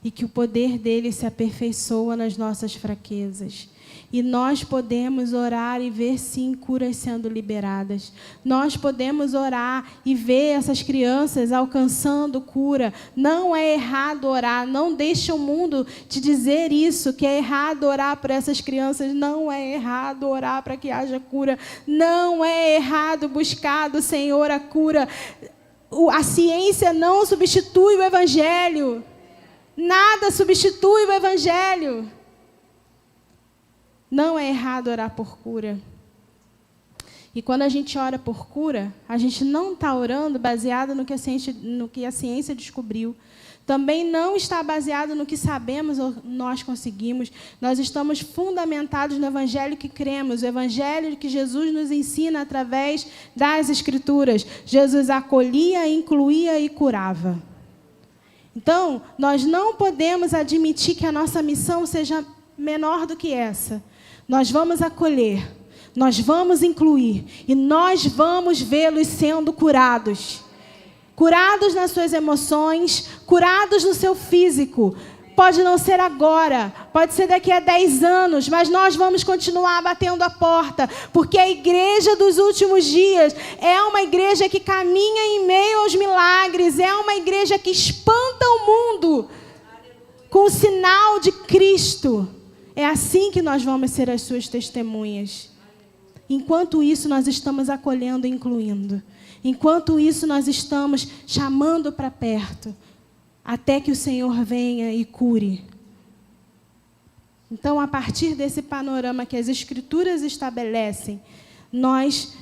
e que o poder dele se aperfeiçoa nas nossas fraquezas. E nós podemos orar e ver, sim, curas sendo liberadas. Nós podemos orar e ver essas crianças alcançando cura. Não é errado orar. Não deixe o mundo te dizer isso, que é errado orar por essas crianças. Não é errado orar para que haja cura. Não é errado buscar do Senhor a cura. A ciência não substitui o Evangelho. Nada substitui o Evangelho. Não é errado orar por cura. E quando a gente ora por cura, a gente não está orando baseado no que a ciência descobriu. Também não está baseado no que sabemos ou nós conseguimos. Nós estamos fundamentados no Evangelho que cremos, o Evangelho que Jesus nos ensina através das Escrituras. Jesus acolhia, incluía e curava. Então, nós não podemos admitir que a nossa missão seja menor do que essa. Nós vamos acolher, nós vamos incluir e nós vamos vê-los sendo curados. Curados nas suas emoções, curados no seu físico. Pode não ser agora, pode ser daqui a 10 anos, mas nós vamos continuar batendo a porta, porque a igreja dos últimos dias é uma igreja que caminha em meio aos milagres, é uma igreja que espanta o mundo com o sinal de Cristo. É assim que nós vamos ser as suas testemunhas. Enquanto isso, nós estamos acolhendo e incluindo. Enquanto isso, nós estamos chamando para perto, até que o Senhor venha e cure. Então, a partir desse panorama que as Escrituras estabelecem, nós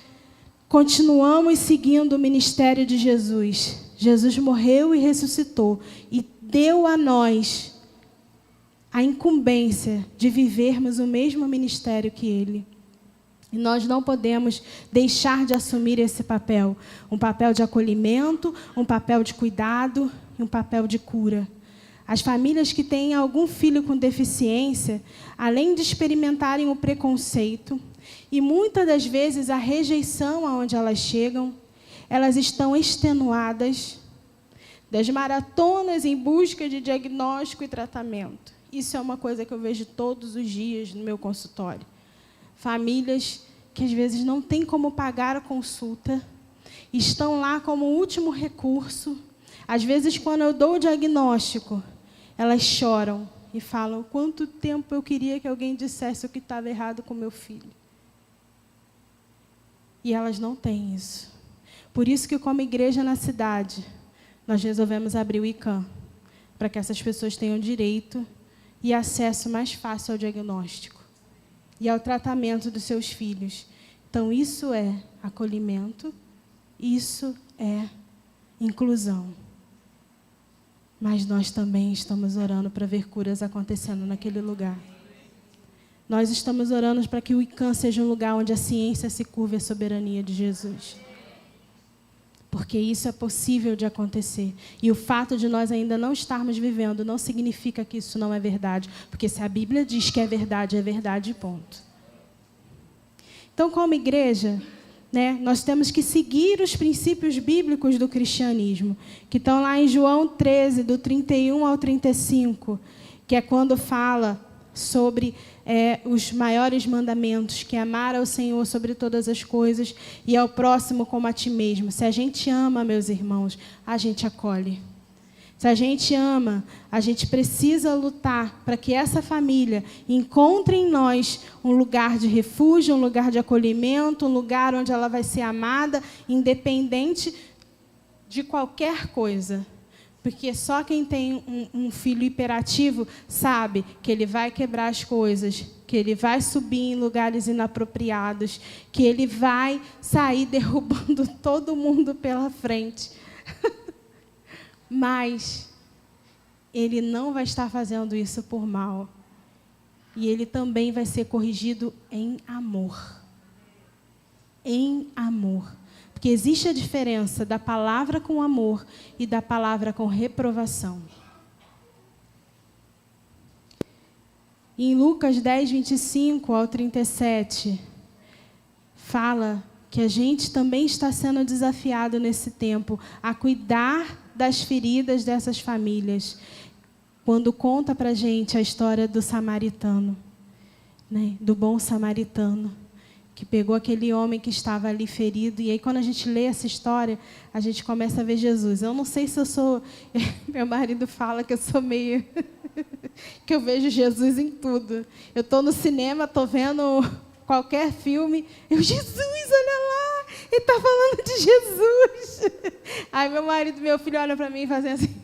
continuamos seguindo o ministério de Jesus. Jesus morreu e ressuscitou e deu a nós a incumbência de vivermos o mesmo ministério que ele. E nós não podemos deixar de assumir esse papel. Um papel de acolhimento, um papel de cuidado e um papel de cura. As famílias que têm algum filho com deficiência, além de experimentarem o preconceito e muitas das vezes a rejeição aonde elas chegam, elas estão extenuadas, das maratonas em busca de diagnóstico e tratamento. Isso é uma coisa que eu vejo todos os dias no meu consultório. Famílias que, às vezes, não têm como pagar a consulta, estão lá como último recurso. Às vezes, quando eu dou o diagnóstico, elas choram e falam: quanto tempo eu queria que alguém dissesse o que estava errado com meu filho. E elas não têm isso. Por isso que, como igreja na cidade, nós resolvemos abrir o ICAM, para que essas pessoas tenham direito e acesso mais fácil ao diagnóstico e ao tratamento dos seus filhos. Então, isso é acolhimento, isso é inclusão. Mas nós também estamos orando para ver curas acontecendo naquele lugar. Nós estamos orando para que o ICAM seja um lugar onde a ciência se curve à soberania de Jesus. Porque isso é possível de acontecer. E o fato de nós ainda não estarmos vivendo não significa que isso não é verdade. Porque se a Bíblia diz que é verdade, ponto. Então, como igreja, nós temos que seguir os princípios bíblicos do cristianismo, que estão lá em João 13, do 31 ao 35, que é quando fala sobre os maiores mandamentos, que é amar ao Senhor sobre todas as coisas e ao próximo como a ti mesmo. Se a gente ama, meus irmãos, a gente acolhe. Se a gente ama, a gente precisa lutar para que essa família encontre em nós um lugar de refúgio, um lugar de acolhimento, um lugar onde ela vai ser amada, independente de qualquer coisa. Porque só quem tem um filho hiperativo sabe que ele vai quebrar as coisas, que ele vai subir em lugares inapropriados, que ele vai sair derrubando todo mundo pela frente. Mas ele não vai estar fazendo isso por mal. E ele também vai ser corrigido em amor. Em amor. Porque existe a diferença da palavra com amor e da palavra com reprovação. Em Lucas 10, 25 ao 37, fala que a gente também está sendo desafiado nesse tempo a cuidar das feridas dessas famílias. Quando conta para a gente a história do samaritano, do bom samaritano, que pegou aquele homem que estava ali ferido. E aí, quando a gente lê essa história, a gente começa a ver Jesus. Eu não sei se eu sou... Meu marido fala que eu sou meio... que eu vejo Jesus em tudo. Eu estou no cinema, estou vendo qualquer filme. Jesus, olha lá! Ele está falando de Jesus. Aí meu marido, meu filho, olha para mim e faz assim...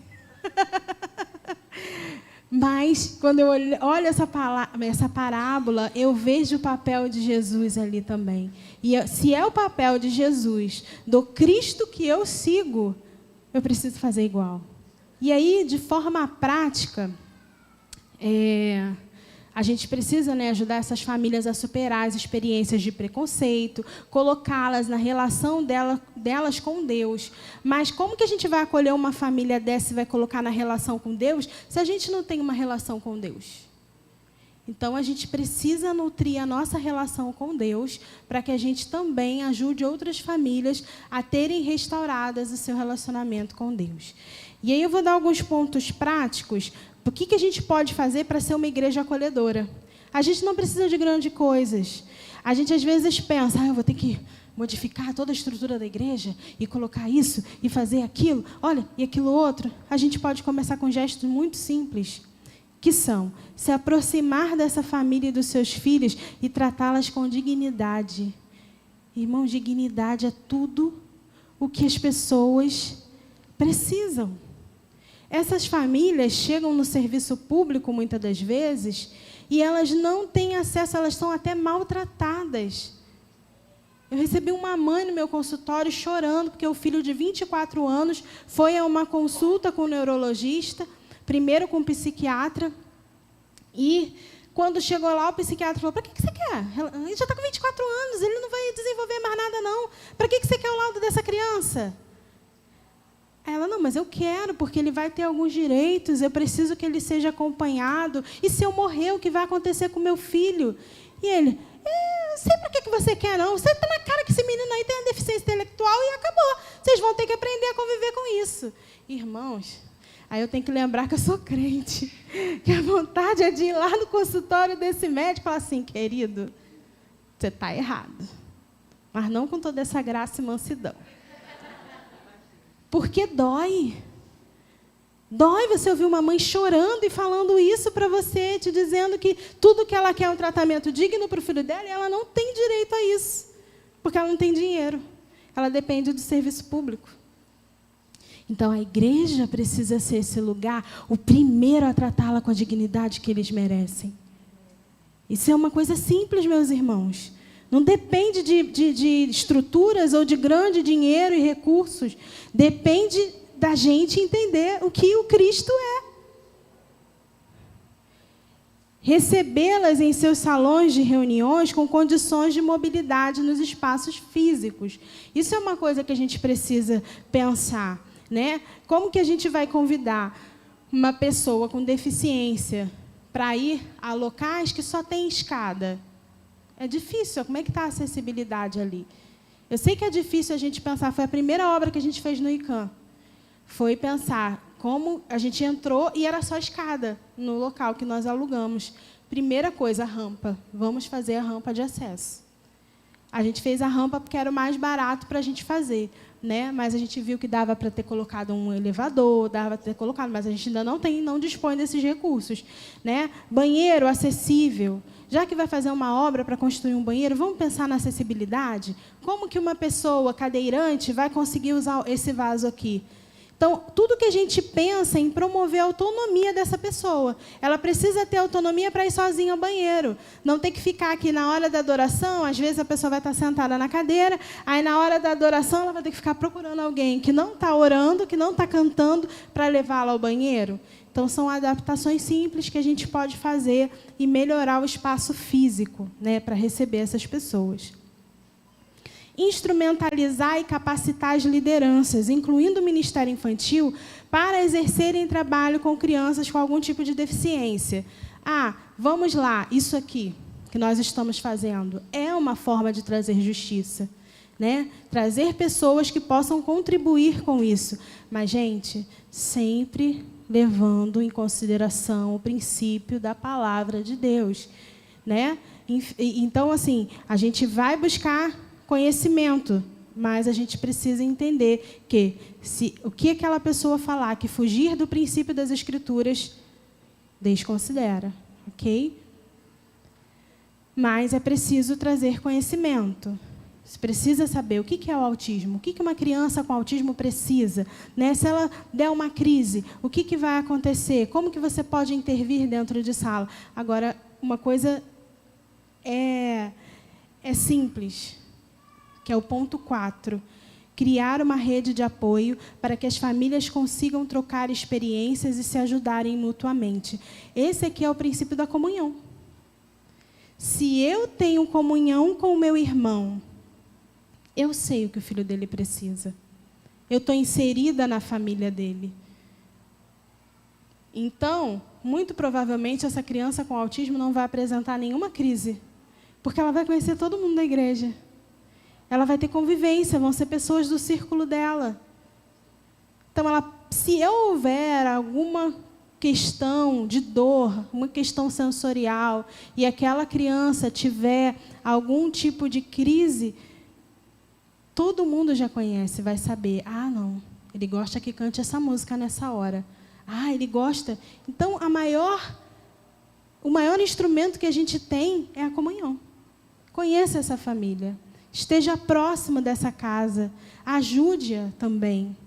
Mas, quando eu olho essa parábola, eu vejo o papel de Jesus ali também. E se é o papel de Jesus, do Cristo que eu sigo, eu preciso fazer igual. E aí, de forma prática, a gente precisa ajudar essas famílias a superar as experiências de preconceito, colocá-las na relação delas com Deus. Mas como que a gente vai acolher uma família dessa e vai colocar na relação com Deus se a gente não tem uma relação com Deus? Então, a gente precisa nutrir a nossa relação com Deus para que a gente também ajude outras famílias a terem restauradas o seu relacionamento com Deus. E aí eu vou dar alguns pontos práticos. O que a gente pode fazer para ser uma igreja acolhedora? A gente não precisa de grandes coisas. A gente, às vezes, pensa, eu vou ter que modificar toda a estrutura da igreja e colocar isso e fazer aquilo, olha, e aquilo outro. A gente pode começar com gestos muito simples, que são se aproximar dessa família e dos seus filhos e tratá-las com dignidade. Irmão, dignidade é tudo o que as pessoas precisam. Essas famílias chegam no serviço público, muitas das vezes, e elas não têm acesso, elas são até maltratadas. Eu recebi uma mãe no meu consultório chorando, porque o filho de 24 anos foi a uma consulta com o neurologista, primeiro com o psiquiatra, e quando chegou lá, o psiquiatra falou, para que você quer? Ele já está com 24 anos, ele não vai desenvolver mais nada, não. Para que você quer o laudo dessa criança? Ela, não, mas eu quero, porque ele vai ter alguns direitos, eu preciso que ele seja acompanhado. E se eu morrer, o que vai acontecer com meu filho? E ele, não sei para que você quer, não. Você está na cara que esse menino aí tem uma deficiência intelectual e acabou. vocês vão ter que aprender a conviver com isso. Irmãos, aí eu tenho que lembrar que eu sou crente, que a vontade é de ir lá no consultório desse médico e falar assim, querido, você está errado. Mas não com toda essa graça e mansidão. Porque dói. Dói você ouvir uma mãe chorando e falando isso para você, te dizendo que tudo que ela quer é um tratamento digno para o filho dela e ela não tem direito a isso, porque ela não tem dinheiro. Ela depende do serviço público. Então, a igreja precisa ser esse lugar, o primeiro a tratá-la com a dignidade que eles merecem. Isso é uma coisa simples, meus irmãos. Não depende de estruturas ou de grande dinheiro e recursos. Depende da gente entender o que o Cristo é. Recebê-las em seus salões de reuniões com condições de mobilidade nos espaços físicos. Isso é uma coisa que a gente precisa pensar, né? Como que a gente vai convidar uma pessoa com deficiência para ir a locais que só tem escada? É difícil. Como é que está a acessibilidade ali? Eu sei que é difícil a gente pensar. Foi a primeira obra que a gente fez no ICAM. Foi pensar como a gente entrou e era só escada no local que nós alugamos. Primeira coisa, a rampa. Vamos fazer a rampa de acesso. A gente fez a rampa porque era o mais barato para a gente fazer, né? Mas a gente viu que dava para ter colocado um elevador, dava para ter colocado, mas a gente ainda não dispõe desses recursos, né? Banheiro acessível. Já que vai fazer uma obra para construir um banheiro, vamos pensar na acessibilidade? Como que uma pessoa cadeirante vai conseguir usar esse vaso aqui? Então, tudo que a gente pensa em promover a autonomia dessa pessoa. Ela precisa ter autonomia para ir sozinha ao banheiro. Não ter que ficar aqui na hora da adoração. Às vezes a pessoa vai estar sentada na cadeira, aí na hora da adoração ela vai ter que ficar procurando alguém que não está orando, que não está cantando, para levá-la ao banheiro. Então, são adaptações simples que a gente pode fazer e melhorar o espaço físico, né, para receber essas pessoas. Instrumentalizar e capacitar as lideranças, incluindo o Ministério Infantil, para exercerem trabalho com crianças com algum tipo de deficiência. Vamos lá, isso aqui que nós estamos fazendo é uma forma de trazer justiça, né? Trazer pessoas que possam contribuir com isso. Mas, gente, sempre levando em consideração o princípio da palavra de Deus, né? Então, assim, a gente vai buscar conhecimento, mas a gente precisa entender que se o que aquela pessoa falar que fugir do princípio das Escrituras, desconsidera, ok? Mas é preciso trazer conhecimento. Você precisa saber o que é o autismo, o que uma criança com autismo precisa, né? Se ela der uma crise, o que vai acontecer, como que você pode intervir dentro de sala. Agora, uma coisa é simples, que é o ponto 4, criar uma rede de apoio para que as famílias consigam trocar experiências e se ajudarem mutuamente. Esse aqui é o princípio da comunhão. Se eu tenho comunhão com o meu irmão, eu sei o que o filho dele precisa. Eu estou inserida na família dele. Então, muito provavelmente, essa criança com autismo não vai apresentar nenhuma crise, porque ela vai conhecer todo mundo da igreja. Ela vai ter convivência, vão ser pessoas do círculo dela. Então, se houver alguma questão de dor, uma questão sensorial, e aquela criança tiver algum tipo de crise, todo mundo já conhece, vai saber. Não, ele gosta que cante essa música nessa hora. Ele gosta. Então, o maior instrumento que a gente tem é a comunhão. Conheça essa família. Esteja próximo dessa casa. Ajude-a também.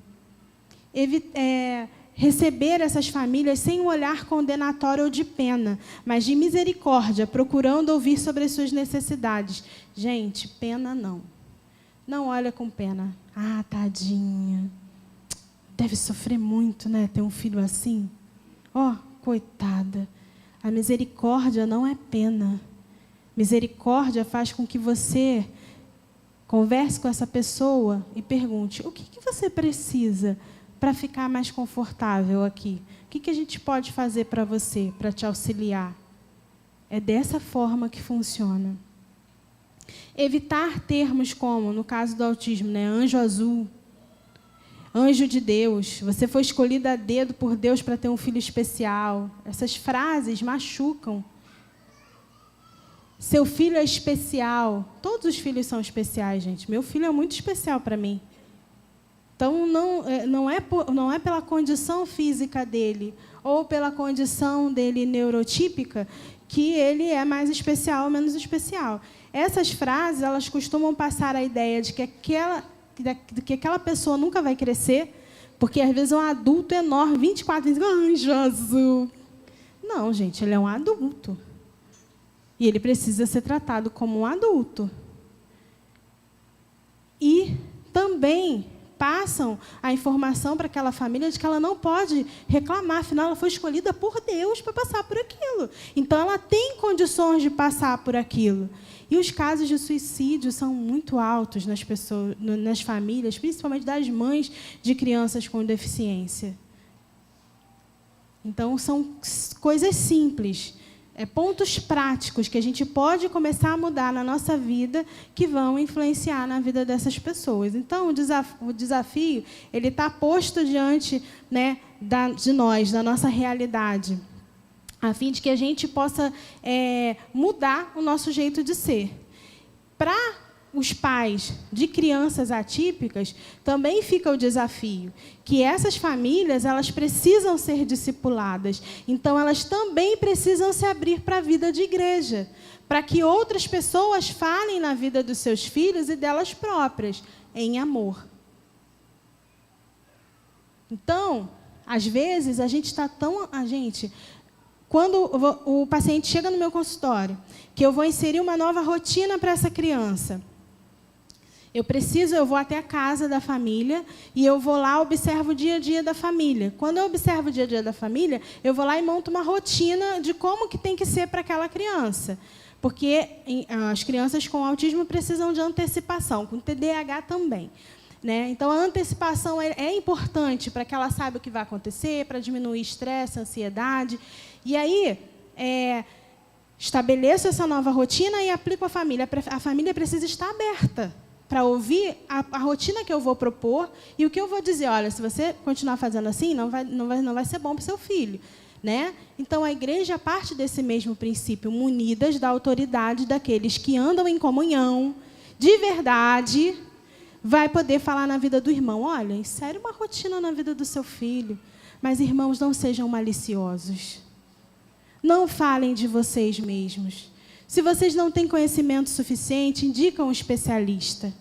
Receber essas famílias sem um olhar condenatório ou de pena, mas de misericórdia, procurando ouvir sobre as suas necessidades. Gente, pena não. Não olha com pena. Tadinha. Deve sofrer muito, né? Ter um filho assim. Coitada. A misericórdia não é pena. Misericórdia faz com que você converse com essa pessoa e pergunte: o que você precisa para ficar mais confortável aqui? O que a gente pode fazer para você, para te auxiliar? É dessa forma que funciona. Evitar termos como, no caso do autismo, né, anjo azul, anjo de Deus, você foi escolhida a dedo por Deus para ter um filho especial. Essas frases machucam. Seu filho é especial. Todos os filhos são especiais, gente. Meu filho é muito especial para mim. Então, não é pela condição física dele ou pela condição dele neurotípica que ele é mais especial ou menos especial. Essas frases, elas costumam passar a ideia de que aquela pessoa nunca vai crescer, porque, às vezes, é um adulto enorme, 24 anos, anjo azul. Não, gente, ele é um adulto. E ele precisa ser tratado como um adulto. E também passam a informação para aquela família de que ela não pode reclamar, afinal, ela foi escolhida por Deus para passar por aquilo. Então, ela tem condições de passar por aquilo. E os casos de suicídio são muito altos nas famílias, principalmente das mães de crianças com deficiência. Então, são coisas simples, pontos práticos que a gente pode começar a mudar na nossa vida que vão influenciar na vida dessas pessoas. Então, o desafio ele está posto diante, né, de nós, da nossa realidade, a fim de que a gente possa mudar o nosso jeito de ser. Para os pais de crianças atípicas, também fica o desafio que essas famílias elas precisam ser discipuladas. Então, elas também precisam se abrir para a vida de igreja, para que outras pessoas falem na vida dos seus filhos e delas próprias, em amor. Então, às vezes, a gente está tão... Quando o paciente chega no meu consultório, que eu vou inserir uma nova rotina para essa criança, eu vou até a casa da família e eu vou lá, observo o dia a dia da família. Quando eu observo o dia a dia da família, eu vou lá e monto uma rotina de como que tem que ser para aquela criança. Porque as crianças com autismo precisam de antecipação, com TDAH também. Né? Então, a antecipação é importante para que ela saiba o que vai acontecer, para diminuir estresse, ansiedade. E aí, estabeleço essa nova rotina e aplico à família. A família precisa estar aberta para ouvir a rotina que eu vou propor e o que eu vou dizer. Olha, se você continuar fazendo assim, não vai ser bom para o seu filho. Né? Então, a igreja parte desse mesmo princípio, munidas da autoridade daqueles que andam em comunhão, de verdade, vai poder falar na vida do irmão. Olha, insere uma rotina na vida do seu filho, mas, irmãos, não sejam maliciosos. Não falem de vocês mesmos. Se vocês não têm conhecimento suficiente, indica um especialista.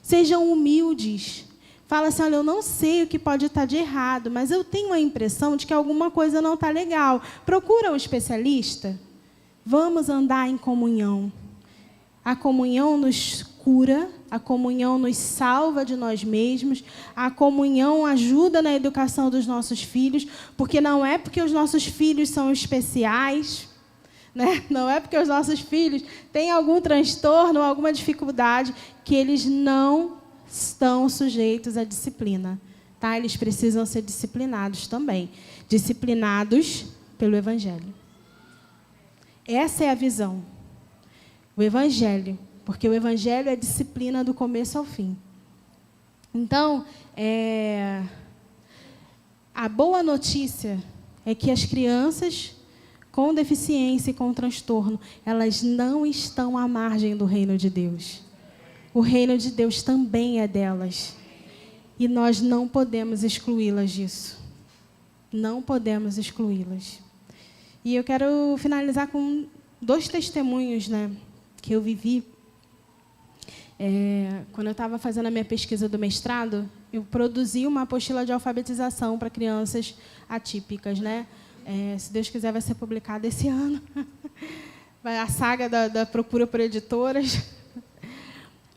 Sejam humildes. Fala assim, olha, eu não sei o que pode estar de errado, mas eu tenho a impressão de que alguma coisa não está legal. Procura um especialista. Vamos andar em comunhão. A comunhão nos cura, a comunhão nos salva de nós mesmos, a comunhão ajuda na educação dos nossos filhos, porque não é porque os nossos filhos são especiais, né? Não é porque os nossos filhos têm algum transtorno ou alguma dificuldade que eles não estão sujeitos à disciplina. Tá? Eles precisam ser disciplinados também. Disciplinados pelo Evangelho. Essa é a visão. O Evangelho. Porque o Evangelho é disciplina do começo ao fim. Então, a boa notícia é que as crianças com deficiência e com transtorno, elas não estão à margem do reino de Deus. O reino de Deus também é delas. E nós não podemos excluí-las disso. Não podemos excluí-las. E eu quero finalizar com 2 testemunhos, né, que eu vivi. Quando eu estava fazendo a minha pesquisa do mestrado, eu produzi uma apostila de alfabetização para crianças atípicas, né? Se Deus quiser, vai ser publicada esse ano. A saga da procura por editoras.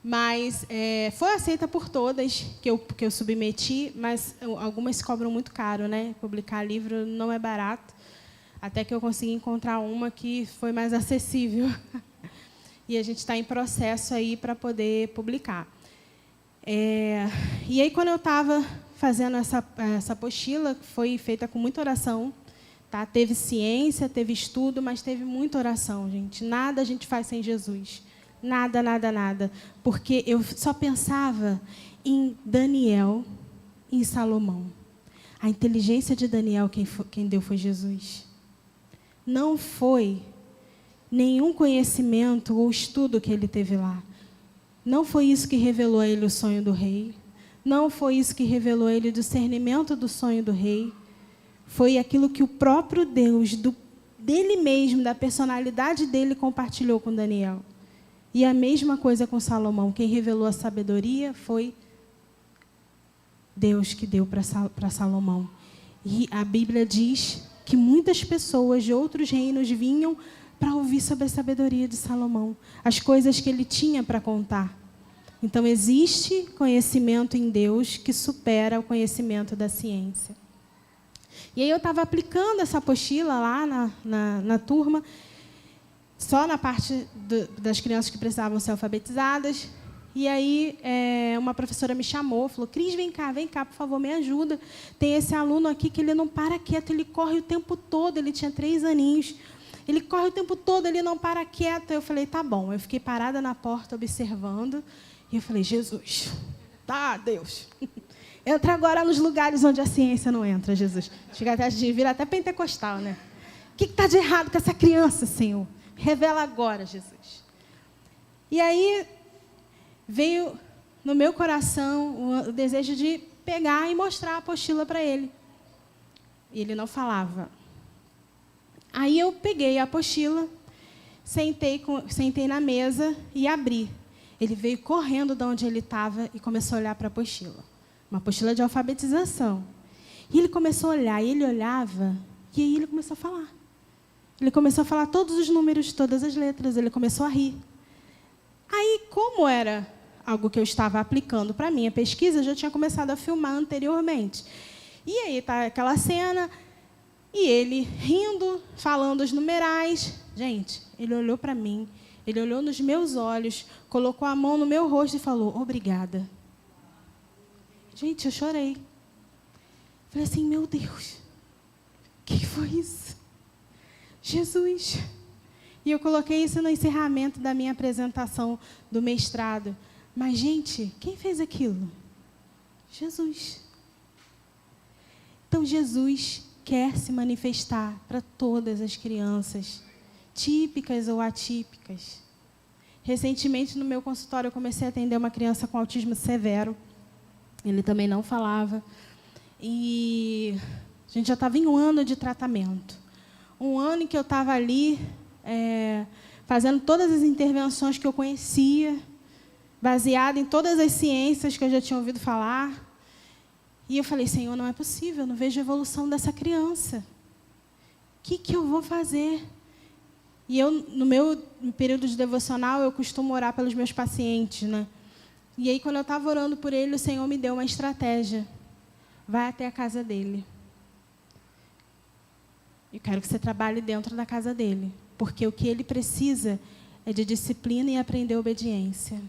Mas foi aceita por todas que eu submeti, mas algumas cobram muito caro, né? Publicar livro não é barato. Até que eu consegui encontrar uma que foi mais acessível. E a gente está em processo aí para poder publicar. E aí, quando eu estava fazendo essa apostila, foi feita com muita oração. Tá? Teve ciência, teve estudo, mas teve muita oração, gente. Nada a gente faz sem Jesus. Nada, nada, nada. Porque eu só pensava em Daniel, em Salomão. A inteligência de Daniel, quem deu foi Jesus. Não foi nenhum conhecimento ou estudo que ele teve lá. Não foi isso que revelou a ele o sonho do rei. Não foi isso que revelou a ele o discernimento do sonho do rei. Foi aquilo que o próprio Deus, dele mesmo, da personalidade dele, compartilhou com Daniel. E a mesma coisa com Salomão. Quem revelou a sabedoria foi Deus que deu para Salomão. E a Bíblia diz que muitas pessoas de outros reinos vinham para ouvir sobre a sabedoria de Salomão, as coisas que ele tinha para contar. Então, existe conhecimento em Deus que supera o conhecimento da ciência. E aí eu estava aplicando essa apostila lá na turma, só na parte das crianças que precisavam ser alfabetizadas. E aí uma professora me chamou, falou, Cris, vem cá, por favor, me ajuda. Tem esse aluno aqui que ele não para quieto, ele corre o tempo todo, ele tinha 3 aninhos. Ele corre o tempo todo, ele não para quieto. Eu falei, tá bom. Eu fiquei parada na porta, observando. E eu falei, Jesus, tá, Deus. Entra agora nos lugares onde a ciência não entra, Jesus. Chega até de vir até pentecostal, né? O que está de errado com essa criança, Senhor? Revela agora, Jesus. E aí veio no meu coração o desejo de pegar e mostrar a apostila para ele. E ele não falava. Aí eu peguei a apostila, sentei na mesa e abri. Ele veio correndo de onde ele estava e começou a olhar para a apostila. Uma apostila de alfabetização. E ele começou a olhar, e ele olhava, e aí ele começou a falar. Ele começou a falar todos os números, todas as letras, ele começou a rir. Aí, como era algo que eu estava aplicando para a minha pesquisa, eu já tinha começado a filmar anteriormente. E aí está aquela cena, e ele rindo, falando os numerais. Gente, ele olhou para mim, ele olhou nos meus olhos, colocou a mão no meu rosto e falou, obrigada. Gente, eu chorei. Falei assim, meu Deus, o que foi isso? Jesus. E eu coloquei isso no encerramento da minha apresentação do mestrado. Mas, gente, quem fez aquilo? Jesus. Então, Jesus quer se manifestar para todas as crianças, típicas ou atípicas. Recentemente, no meu consultório, eu comecei a atender uma criança com autismo severo. Ele também não falava. E a gente já estava em um ano de tratamento. Um ano em que eu estava ali, fazendo todas as intervenções que eu conhecia, baseada em todas as ciências que eu já tinha ouvido falar. E eu falei, Senhor, não é possível, eu não vejo a evolução dessa criança. O que eu vou fazer? E eu, no meu período de devocional, eu costumo orar pelos meus pacientes, né? E aí, quando eu estava orando por ele, o Senhor me deu uma estratégia. Vai até a casa dele. Eu quero que você trabalhe dentro da casa dele. Porque o que ele precisa é de disciplina e aprender obediência.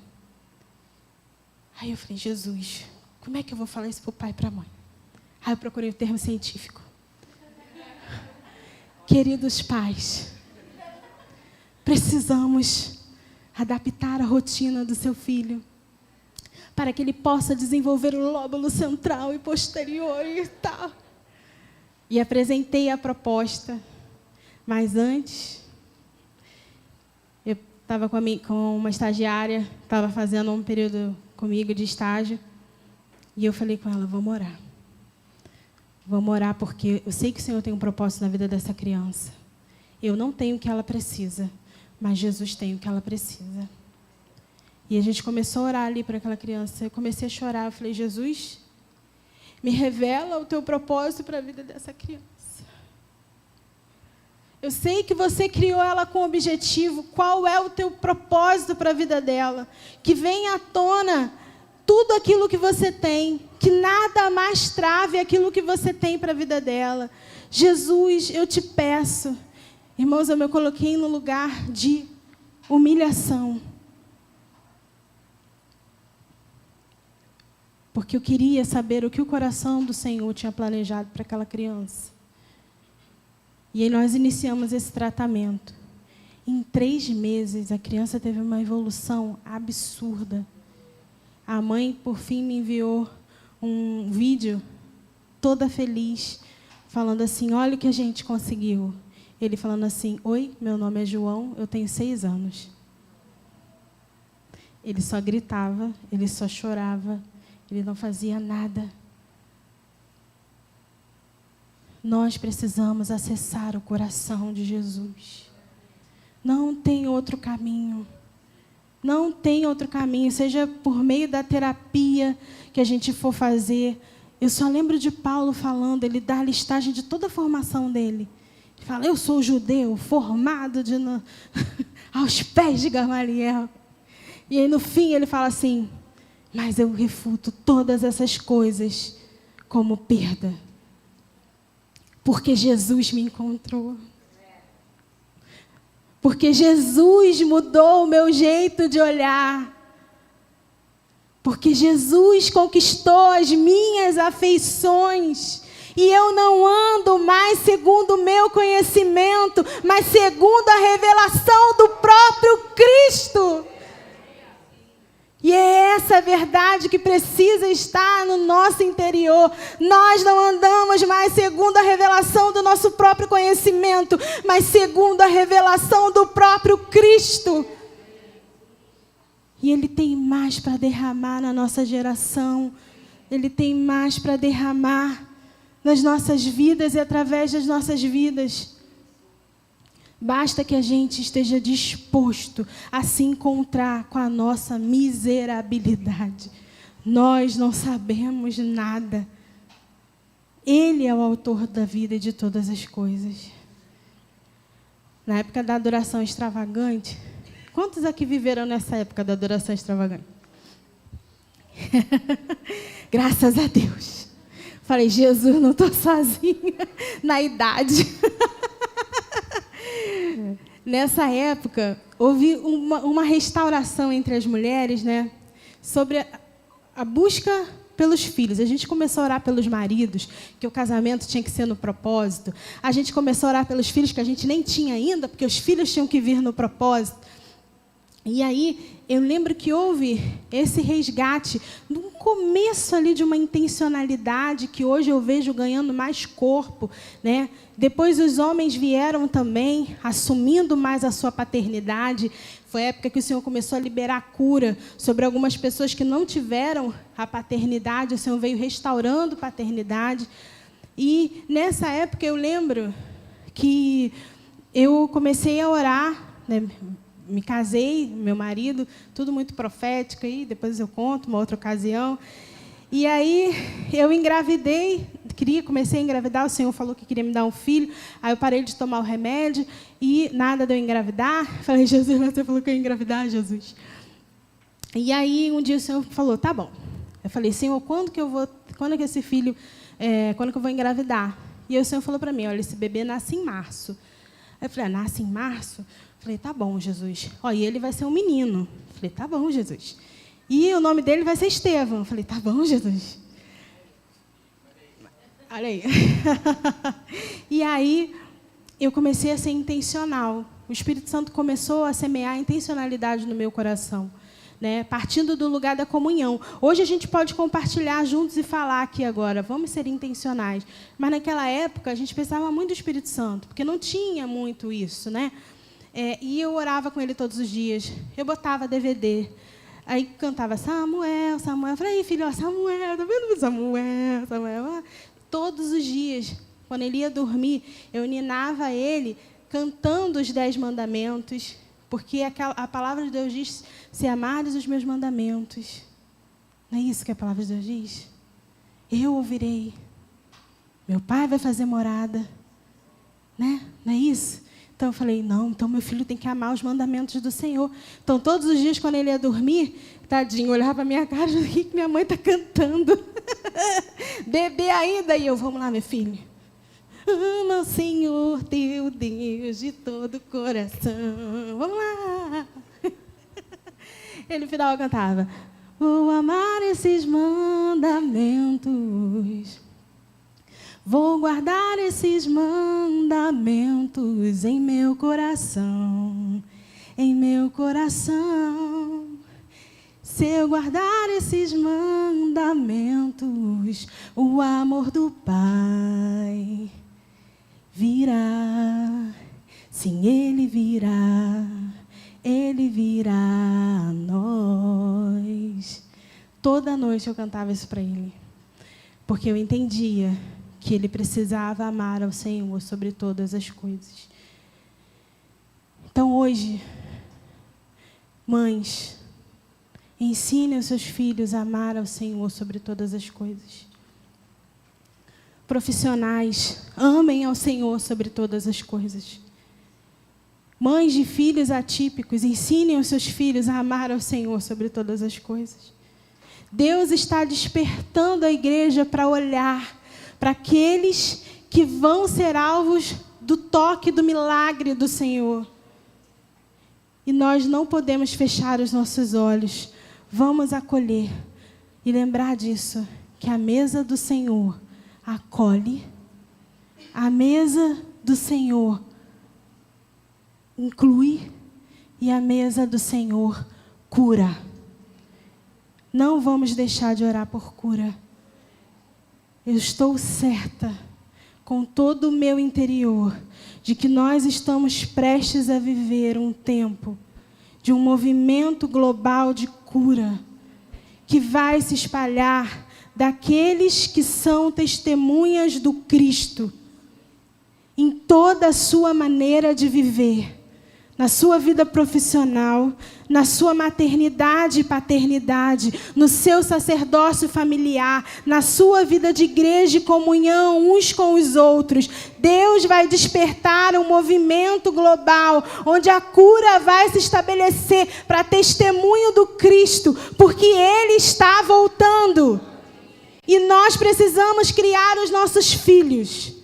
Aí eu falei, Jesus, como é que eu vou falar isso para o pai e para a mãe? Aí eu procurei o termo científico. Queridos pais, precisamos adaptar a rotina do seu filho para que ele possa desenvolver o lóbulo central e posterior e tal. E apresentei a proposta. Mas antes, eu estava com uma estagiária, estava fazendo um período comigo de estágio, e eu falei com ela, vamos orar. Vamos orar porque eu sei que o Senhor tem um propósito na vida dessa criança. Eu não tenho o que ela precisa, mas Jesus tem o que ela precisa. E a gente começou a orar ali para aquela criança. Eu comecei a chorar. Eu falei, Jesus, me revela o teu propósito para a vida dessa criança. Eu sei que você criou ela com objetivo. Qual é o teu propósito para a vida dela? Que venha à tona tudo aquilo que você tem. Que nada mais trave aquilo que você tem para a vida dela. Jesus, eu te peço. Irmãos, eu me coloquei no lugar de humilhação. Porque eu queria saber o que o coração do Senhor tinha planejado para aquela criança. E aí nós iniciamos esse tratamento. Em 3 meses, a criança teve uma evolução absurda. A mãe, por fim, me enviou um vídeo toda feliz, falando assim, olha o que a gente conseguiu. Ele falando assim, oi, meu nome é João, eu tenho 6 anos. Ele só gritava, ele só chorava, ele não fazia nada. Nós precisamos acessar o coração de Jesus. Não tem outro caminho. Não tem outro caminho, seja por meio da terapia que a gente for fazer. Eu só lembro de Paulo falando, ele dá a listagem de toda a formação dele. Ele fala, eu sou judeu, formado aos pés de Gamaliel. E aí, no fim, ele fala assim, mas eu refuto todas essas coisas como perda. Porque Jesus me encontrou. Porque Jesus mudou o meu jeito de olhar. Porque Jesus conquistou as minhas afeições. E eu não ando mais segundo o meu conhecimento, mas segundo a revelação do próprio Cristo. E é essa verdade que precisa estar no nosso interior. Nós não andamos mais segundo a revelação do nosso próprio conhecimento, mas segundo a revelação do próprio Cristo. E Ele tem mais para derramar na nossa geração. Ele tem mais para derramar nas nossas vidas e através das nossas vidas. Basta que a gente esteja disposto a se encontrar com a nossa miserabilidade. Nós não sabemos nada. Ele é o autor da vida e de todas as coisas. Na época da adoração extravagante, quantos aqui viveram nessa época da adoração extravagante? Graças a Deus. Falei, Jesus, não estou sozinha na idade. Nessa época, houve uma restauração entre as mulheres, né, sobre a busca pelos filhos. A gente começou a orar pelos maridos, que o casamento tinha que ser no propósito. A gente começou a orar pelos filhos, que a gente nem tinha ainda, porque os filhos tinham que vir no propósito. E aí, eu lembro que houve esse resgate, no começo ali de uma intencionalidade, que hoje eu vejo ganhando mais corpo, né? Depois os homens vieram também, assumindo mais a sua paternidade. Foi a época que o Senhor começou a liberar cura sobre algumas pessoas que não tiveram a paternidade. O Senhor veio restaurando paternidade. E nessa época eu lembro que eu comecei a orar, né? Me casei, meu marido, tudo muito profético, aí depois eu conto, uma outra ocasião. E aí eu engravidei, comecei a engravidar, o Senhor falou que queria me dar um filho, aí eu parei de tomar o remédio e nada de eu engravidar. Falei, Jesus, você falou que eu ia engravidar, Jesus. E aí um dia o Senhor falou, tá bom. Eu falei, Senhor, quando que eu vou engravidar? E aí o Senhor falou para mim, olha, esse bebê nasce em março. Aí eu falei, nasce em março? Falei, tá bom, Jesus. E ele vai ser um menino. Falei, tá bom, Jesus. E o nome dele vai ser Estevão. Falei, tá bom, Jesus. Olha aí. E aí, eu comecei a ser intencional. O Espírito Santo começou a semear a intencionalidade no meu coração, né? Partindo do lugar da comunhão. Hoje a gente pode compartilhar juntos e falar aqui agora, vamos ser intencionais. Mas naquela época, a gente precisava muito do Espírito Santo, porque não tinha muito isso, né? E eu orava com ele todos os dias. Eu botava DVD. Aí cantava Samuel, Samuel. Eu falei, aí, filho, Samuel, tá vendo? Samuel, Samuel. Todos os dias, quando ele ia dormir, eu ninava ele cantando os 10 mandamentos, porque a palavra de Deus diz, se amares os meus mandamentos. Não é isso que a palavra de Deus diz? Eu ouvirei. Meu pai vai fazer morada. Né? Não é isso? Então eu falei, não, então meu filho tem que amar os mandamentos do Senhor. Então todos os dias, quando ele ia dormir, tadinho, olhava para a minha cara e falava, o que minha mãe está cantando? Bebê ainda. E eu, vamos lá, meu filho. Ama o Senhor teu Deus de todo o coração. Vamos lá. Ele no final cantava, vou amar esses mandamentos. Vou guardar esses mandamentos em meu coração, Se eu guardar esses mandamentos, o amor do Pai virá. Sim, Ele virá a nós. Toda noite eu cantava isso para Ele, porque eu entendia que Ele precisava amar ao Senhor sobre todas as coisas. Então hoje, mães, ensinem os seus filhos a amar ao Senhor sobre todas as coisas. Profissionais, amem ao Senhor sobre todas as coisas. Mães de filhos atípicos, ensinem os seus filhos a amar ao Senhor sobre todas as coisas. Deus está despertando a igreja para olhar para aqueles que vão ser alvos do toque, do milagre do Senhor. E nós não podemos fechar os nossos olhos. Vamos acolher e lembrar disso, que a mesa do Senhor acolhe, a mesa do Senhor inclui e a mesa do Senhor cura. Não vamos deixar de orar por cura. Eu estou certa, com todo o meu interior, de que nós estamos prestes a viver um tempo de um movimento global de cura, que vai se espalhar daqueles que são testemunhas do Cristo, em toda a sua maneira de viver, na sua vida profissional, na sua maternidade e paternidade, no seu sacerdócio familiar, na sua vida de igreja e comunhão uns com os outros. Deus vai despertar um movimento global, onde a cura vai se estabelecer para testemunho do Cristo, porque Ele está voltando. E nós precisamos criar os nossos filhos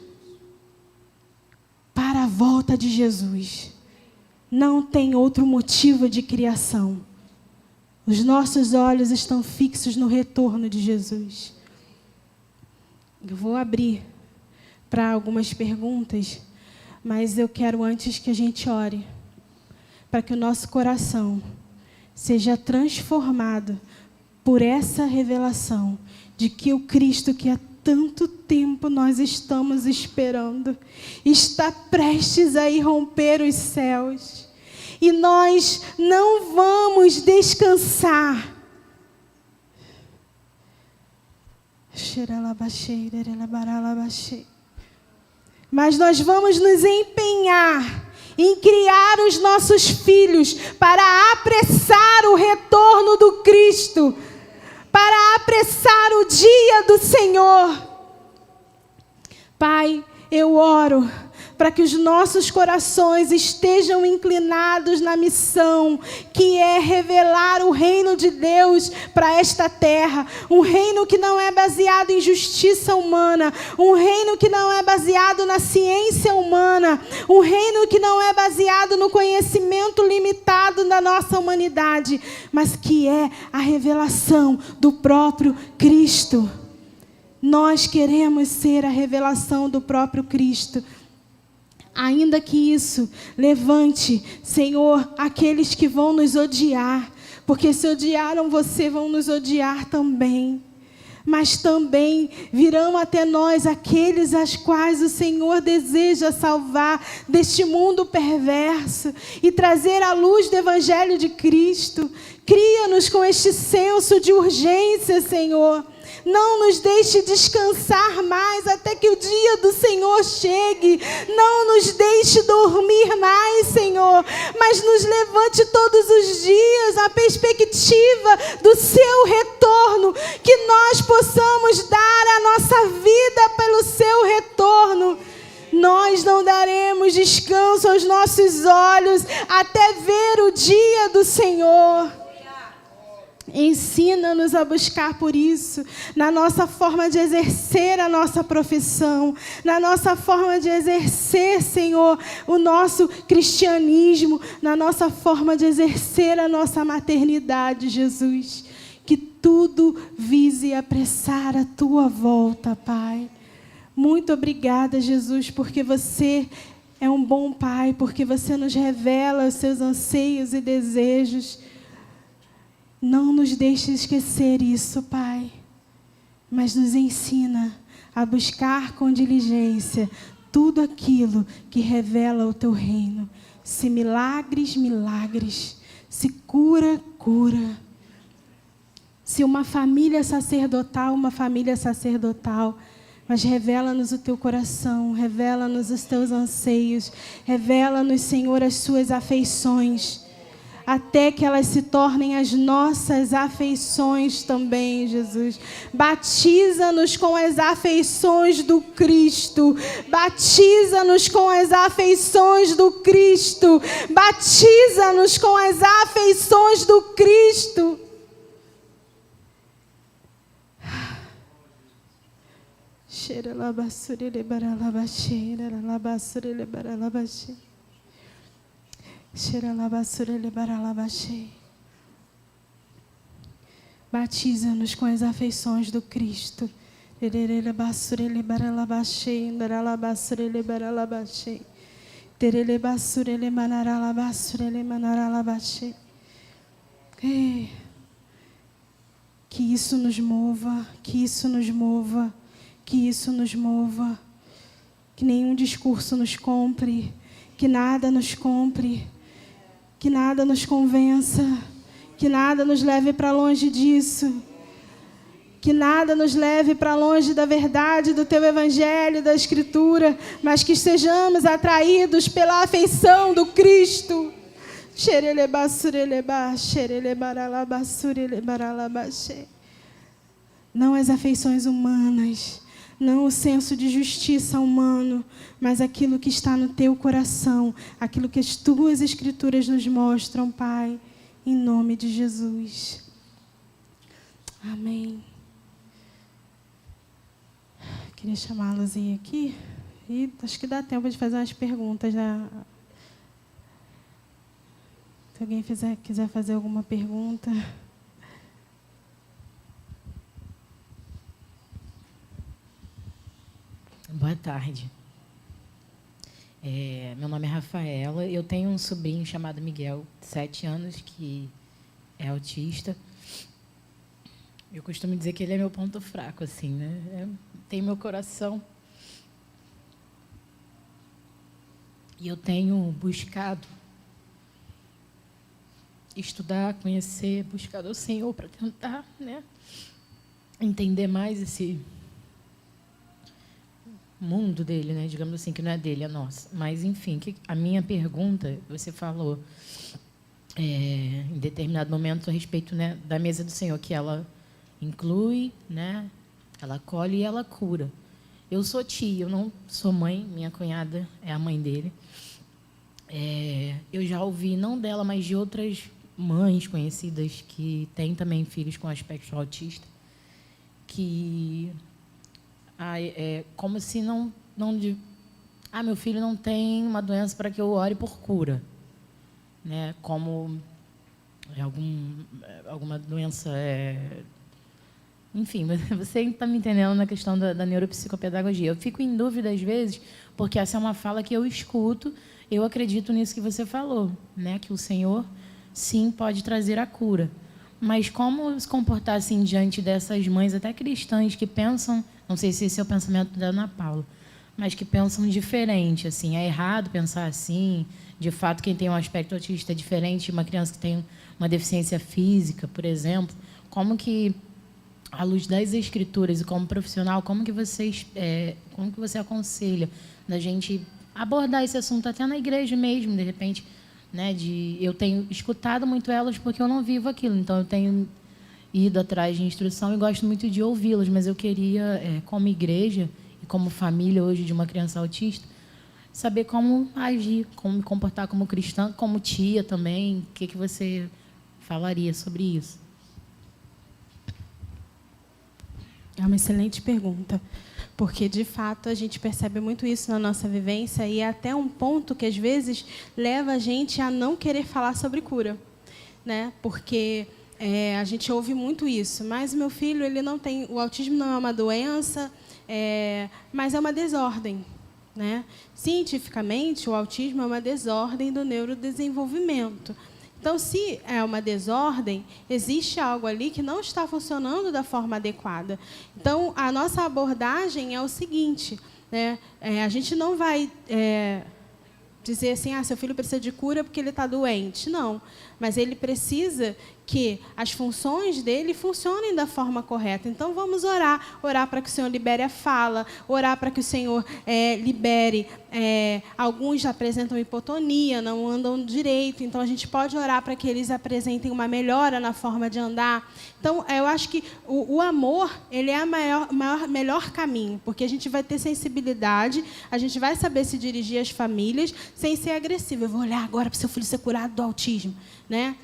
para a volta de Jesus. Não tem outro motivo de criação. Os nossos olhos estão fixos no retorno de Jesus. Eu vou abrir para algumas perguntas, mas eu quero antes que a gente ore, para que o nosso coração seja transformado por essa revelação de que o Cristo que há tanto tempo nós estamos esperando está prestes a irromper os céus. E nós não vamos descansar. Mas nós vamos nos empenhar em criar os nossos filhos para apressar o retorno do Cristo, para apressar o dia do Senhor. Pai, eu oro para que os nossos corações estejam inclinados na missão, que é revelar o reino de Deus para esta terra. Um reino que não é baseado em justiça humana, um reino que não é baseado na ciência humana, um reino que não é baseado no conhecimento limitado da nossa humanidade, mas que é a revelação do próprio Cristo. Nós queremos ser a revelação do próprio Cristo. Ainda que isso levante, Senhor, aqueles que vão nos odiar, porque se odiaram você, vão nos odiar também. Mas também virão até nós aqueles aos quais o Senhor deseja salvar deste mundo perverso e trazer a luz do Evangelho de Cristo. Cria-nos com este senso de urgência, Senhor. Não nos deixe descansar mais até que o dia do Senhor chegue. Não nos deixe dormir mais, Senhor. Mas nos levante todos os dias na perspectiva do seu retorno. Que nós possamos dar a nossa vida pelo seu retorno. Nós não daremos descanso aos nossos olhos até ver o dia do Senhor. Ensina-nos a buscar por isso, na nossa forma de exercer a nossa profissão, na nossa forma de exercer, Senhor, o nosso cristianismo, na nossa forma de exercer a nossa maternidade, Jesus. Que tudo vise apressar a Tua volta, Pai. Muito obrigada, Jesus, porque Você é um bom Pai, porque Você nos revela os Seus anseios e desejos. Não nos deixe esquecer isso, Pai, mas nos ensina a buscar com diligência tudo aquilo que revela o Teu reino. Se milagres, milagres. Se cura, cura. Se uma família sacerdotal, mas revela-nos o Teu coração, revela-nos os Teus anseios, revela-nos, Senhor, as Suas afeições, até que elas se tornem as nossas afeições também, Jesus. Batiza-nos com as afeições do Cristo. Batiza-nos com as afeições do Cristo. Batiza-nos com as afeições do Cristo. Batiza-nos com as afeições do Cristo. Que isso nos mova, que isso nos mova, que isso nos mova. Que nenhum discurso nos compre, que nada nos compre, que nada nos convença, que nada nos leve para longe disso, que nada nos leve para longe da verdade do Teu Evangelho, da Escritura, mas que sejamos atraídos pela afeição do Cristo. Não as afeições humanas, não o senso de justiça humano, mas aquilo que está no Teu coração, aquilo que as Tuas Escrituras nos mostram, Pai, em nome de Jesus. Amém. Queria chamar a Luzinha aqui e acho que dá tempo de fazer umas perguntas. Se alguém quiser fazer alguma pergunta. Boa tarde. Meu nome é Rafaela. Eu tenho um sobrinho chamado Miguel, de 7 anos, que é autista. Eu costumo dizer que ele é meu ponto fraco, assim, né? Tem meu coração. E eu tenho buscado estudar, conhecer, buscar o Senhor para tentar, né, entender mais esse mundo dele, né, digamos assim, que não é dele, é nosso. Mas, enfim, a minha pergunta, você falou em determinado momento a respeito, né, da mesa do Senhor, que ela inclui, né, ela acolhe e ela cura. Eu sou tia, eu não sou mãe, minha cunhada é a mãe dele. Eu já ouvi, não dela, mas de outras mães conhecidas que têm também filhos com aspecto autista, que como se meu filho não tem uma doença para que eu ore por cura, né? Como alguma doença, enfim, você está me entendendo na questão da neuropsicopedagogia. Eu fico em dúvida às vezes, porque essa é uma fala que eu escuto, eu acredito nisso que você falou, né? Que o Senhor, sim, pode trazer a cura. Mas como se comportar assim diante dessas mães, até cristãs, que pensam, não sei se esse é o pensamento da Ana Paula, mas que pensam diferente, assim, é errado pensar assim, de fato, quem tem um aspecto autista é diferente de uma criança que tem uma deficiência física, por exemplo. Como que, à luz das Escrituras e como profissional, como que você aconselha da gente abordar esse assunto até na igreja mesmo, de repente, né, eu tenho escutado muito elas porque eu não vivo aquilo, então eu tenho ido atrás de instrução e gosto muito de ouvi-las, mas eu queria, como igreja e como família hoje de uma criança autista, saber como agir, como me comportar como cristã, como tia também. O que você falaria sobre isso? É uma excelente pergunta, porque, de fato, a gente percebe muito isso na nossa vivência e é até um ponto que, às vezes, leva a gente a não querer falar sobre cura, né? Porque a gente ouve muito isso, mas o meu filho, ele não tem, o autismo não é uma doença, mas é uma desordem, né? Cientificamente, o autismo é uma desordem do neurodesenvolvimento. Então, se é uma desordem, existe algo ali que não está funcionando da forma adequada. Então, a nossa abordagem é o seguinte, né? A gente não vai dizer assim, seu filho precisa de cura porque ele está doente. Não, mas ele precisa que as funções dele funcionem da forma correta. Então, vamos orar. Orar para que o Senhor libere a fala, orar para que o Senhor libere... alguns apresentam hipotonia, não andam direito. Então, a gente pode orar para que eles apresentem uma melhora na forma de andar. Então, eu acho que o amor, ele é o melhor caminho, porque a gente vai ter sensibilidade, a gente vai saber se dirigir às famílias sem ser agressivo. Eu vou olhar agora para o seu filho ser curado do autismo, né?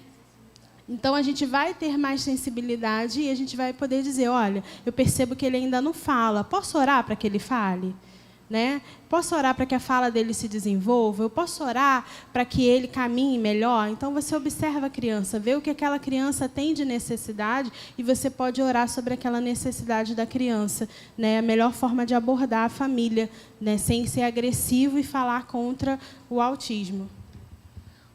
Então, a gente vai ter mais sensibilidade e a gente vai poder dizer, olha, eu percebo que ele ainda não fala. Posso orar para que ele fale? Né? Posso orar para que a fala dele se desenvolva? Eu posso orar para que ele caminhe melhor? Então, você observa a criança, vê o que aquela criança tem de necessidade e você pode orar sobre aquela necessidade da criança. Né? A melhor forma de abordar a família, né? Sem ser agressivo e falar contra o autismo.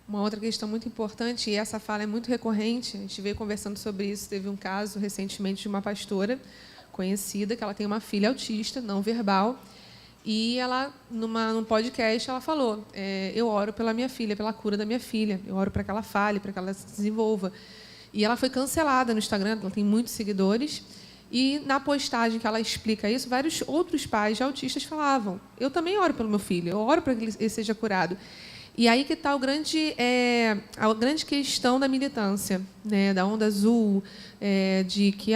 Uma outra questão muito importante, e essa fala é muito recorrente, a gente veio conversando sobre isso, teve um caso recentemente de uma pastora conhecida, que ela tem uma filha autista, não verbal, e ela, num podcast, ela falou, eu oro pela minha filha, pela cura da minha filha, eu oro para que ela fale, para que ela se desenvolva. E ela foi cancelada no Instagram, ela tem muitos seguidores, e na postagem que ela explica isso, vários outros pais de autistas falavam, eu também oro pelo meu filho, eu oro para que ele seja curado. E aí que está a grande questão da militância, né, da onda azul, de que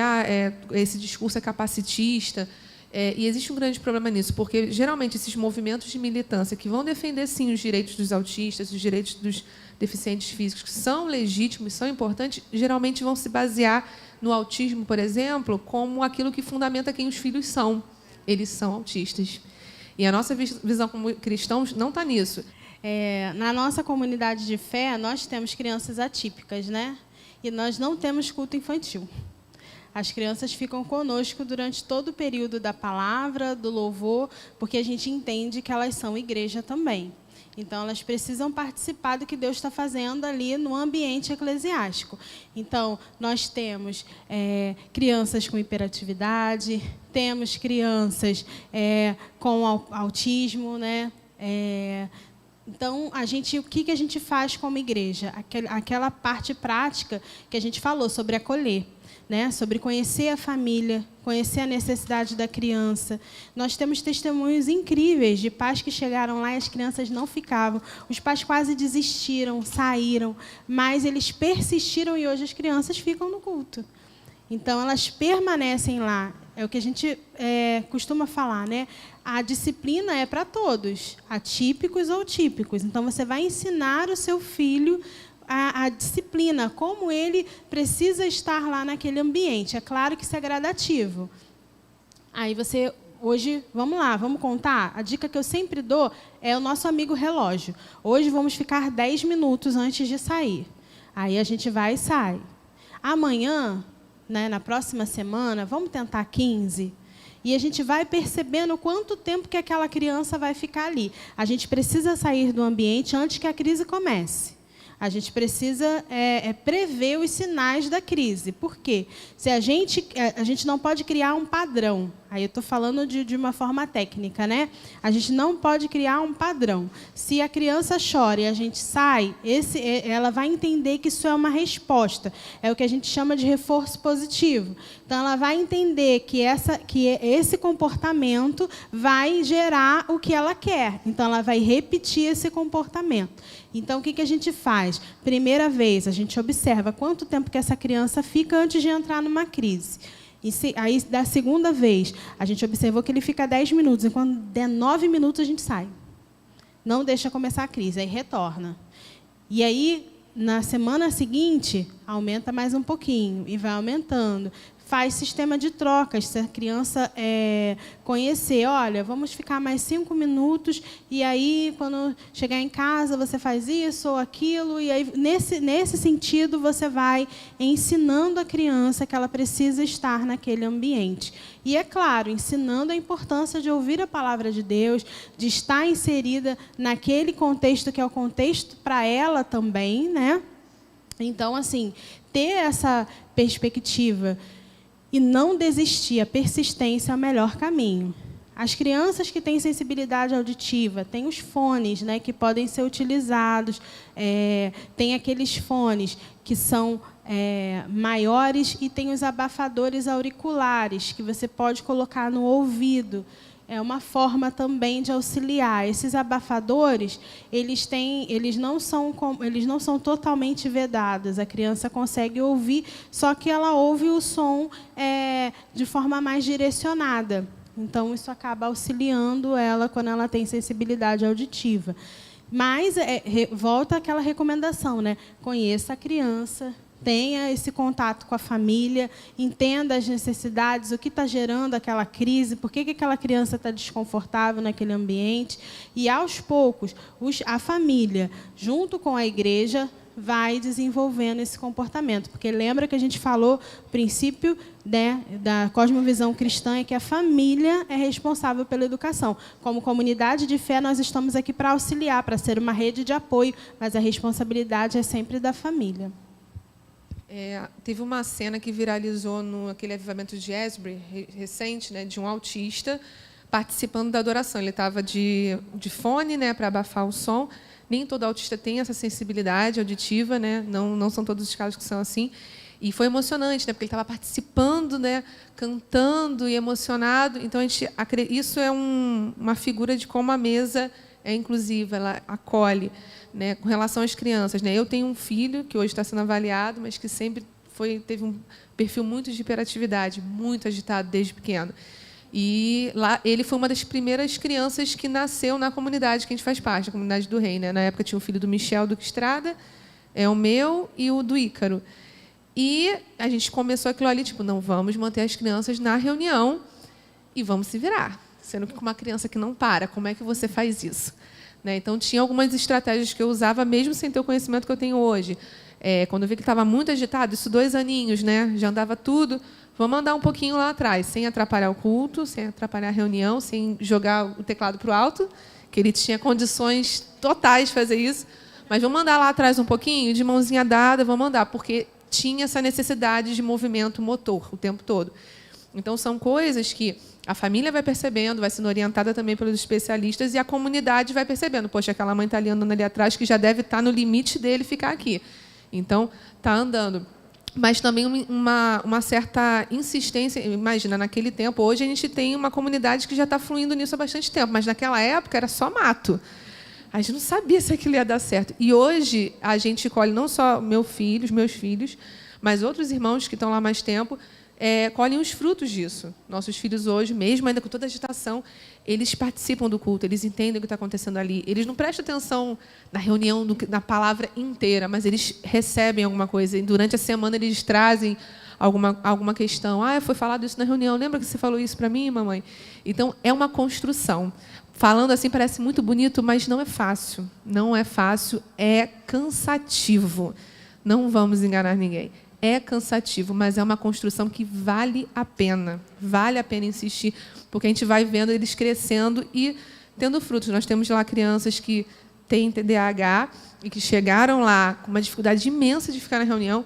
esse discurso é capacitista. E existe um grande problema nisso, porque, geralmente, esses movimentos de militância que vão defender, sim, os direitos dos autistas, os direitos dos deficientes físicos, que são legítimos, são importantes, geralmente vão se basear no autismo, por exemplo, como aquilo que fundamenta quem os filhos são. Eles são autistas. E a nossa visão como cristãos não está nisso. Na nossa comunidade de fé, nós temos crianças atípicas, né? E nós não temos culto infantil. As crianças ficam conosco durante todo o período da palavra, do louvor, porque a gente entende que elas são igreja também. Então, elas precisam participar do que Deus está fazendo ali no ambiente eclesiástico. Então, nós temos crianças com hiperatividade, temos crianças com autismo, né? Então, o que a gente faz como igreja? Aquela parte prática que a gente falou sobre acolher, né? Sobre conhecer a família, conhecer a necessidade da criança. Nós temos testemunhos incríveis de pais que chegaram lá e as crianças não ficavam. Os pais quase desistiram, saíram, mas eles persistiram e hoje as crianças ficam no culto. Então, elas permanecem lá. É o que a gente costuma falar, né? A disciplina é para todos, atípicos ou típicos. Então, você vai ensinar o seu filho a disciplina, como ele precisa estar lá naquele ambiente. É claro que isso é gradativo. Aí você, hoje, vamos lá, vamos contar? A dica que eu sempre dou é o nosso amigo relógio. Hoje vamos ficar 10 minutos antes de sair. Aí a gente vai e sai. Amanhã, né, na próxima semana, vamos tentar 15. E a gente vai percebendo quanto tempo que aquela criança vai ficar ali. A gente precisa sair do ambiente antes que a crise comece. A gente precisa prever os sinais da crise. Por quê? Se a gente não pode criar um padrão. Aí eu estou falando de uma forma técnica, né? A gente não pode criar um padrão. Se a criança chora e a gente sai, ela vai entender que isso é uma resposta. É o que a gente chama de reforço positivo. Então, ela vai entender que esse comportamento vai gerar o que ela quer. Então, ela vai repetir esse comportamento. Então, o que a gente faz? Primeira vez, a gente observa quanto tempo que essa criança fica antes de entrar numa crise. Aí, da segunda vez, a gente observou que ele fica 10 minutos. E quando der 9 minutos, a gente sai. Não deixa começar a crise, aí retorna. E aí, na semana seguinte, aumenta mais um pouquinho e vai aumentando. Faz sistema de trocas, se a criança conhecer, olha, vamos ficar mais 5 minutos, e aí, quando chegar em casa, você faz isso ou aquilo, e aí, nesse sentido, você vai ensinando a criança que ela precisa estar naquele ambiente. E, é claro, ensinando a importância de ouvir a palavra de Deus, de estar inserida naquele contexto que é o contexto para ela também, né? Então, assim, ter essa perspectiva e não desistir, a persistência é o melhor caminho. As crianças que têm sensibilidade auditiva, têm os fones, né, que podem ser utilizados, tem aqueles fones que são maiores e tem os abafadores auriculares, que você pode colocar no ouvido. É uma forma também de auxiliar. Esses abafadores, eles não são totalmente vedados. A criança consegue ouvir, só que ela ouve o som de forma mais direcionada. Então, isso acaba auxiliando ela quando ela tem sensibilidade auditiva. Mas volta àquela recomendação, né? Conheça a criança, tenha esse contato com a família, entenda as necessidades, o que está gerando aquela crise, por que aquela criança está desconfortável naquele ambiente. E, aos poucos, a família, junto com a igreja, vai desenvolvendo esse comportamento. Porque lembra que a gente falou, o princípio, né, da cosmovisão cristã é que a família é responsável pela educação. Como comunidade de fé, nós estamos aqui para auxiliar, para ser uma rede de apoio, mas a responsabilidade é sempre da família. Teve uma cena que viralizou naquele avivamento de Asbury, recente, né, de um autista participando da adoração. Ele estava de fone, né, para abafar o som. Nem todo autista tem essa sensibilidade auditiva, né? Não são todos os casos que são assim. E foi emocionante, né? Porque ele estava participando, né? Cantando e emocionado. Então, isso é uma figura de como a mesa é inclusiva, ela acolhe, né? Com relação às crianças, né? Eu tenho um filho que hoje está sendo avaliado, mas que sempre teve um perfil muito de hiperatividade, muito agitado desde pequeno. E lá ele foi uma das primeiras crianças que nasceu na comunidade que a gente faz parte, a comunidade do Rei, né? Na época tinha o filho do Michel Duque Estrada, o meu e o do Ícaro. E a gente começou aquilo ali, tipo, não, vamos manter as crianças na reunião e vamos se virar. Sendo que com uma criança que não para, como é que você faz isso? Né? Então, tinha algumas estratégias que eu usava, mesmo sem ter o conhecimento que eu tenho hoje. Quando eu vi que estava muito agitado, isso 2 aninhos, né? Já andava tudo... Vamos andar um pouquinho lá atrás, sem atrapalhar o culto, sem atrapalhar a reunião, sem jogar o teclado para o alto, que ele tinha condições totais de fazer isso. Mas vamos andar lá atrás um pouquinho, de mãozinha dada, vamos andar, porque tinha essa necessidade de movimento motor o tempo todo. Então, são coisas que a família vai percebendo, vai sendo orientada também pelos especialistas, e a comunidade vai percebendo. Poxa, aquela mãe está ali andando ali atrás, que já deve estar no limite dele ficar aqui. Então, está andando. Mas também uma certa insistência. Imagina, naquele tempo, hoje a gente tem uma comunidade que já está fluindo nisso há bastante tempo, mas naquela época era só mato. A gente não sabia se aquilo ia dar certo. E hoje a gente colhe não só meus filhos, mas outros irmãos que estão lá há mais tempo, colhem os frutos disso. Nossos filhos hoje, mesmo ainda com toda a agitação, eles participam do culto, eles entendem o que está acontecendo ali. Eles não prestam atenção na reunião, na palavra inteira, mas eles recebem alguma coisa. E durante a semana eles trazem alguma questão. Foi falado isso na reunião. Lembra que você falou isso para mim, mamãe? Então, é uma construção. Falando assim parece muito bonito, mas não é fácil. Não é fácil, é cansativo. Não vamos enganar ninguém. É cansativo, mas é uma construção que vale a pena. Vale a pena insistir, porque a gente vai vendo eles crescendo e tendo frutos. Nós temos lá crianças que têm TDAH e que chegaram lá com uma dificuldade imensa de ficar na reunião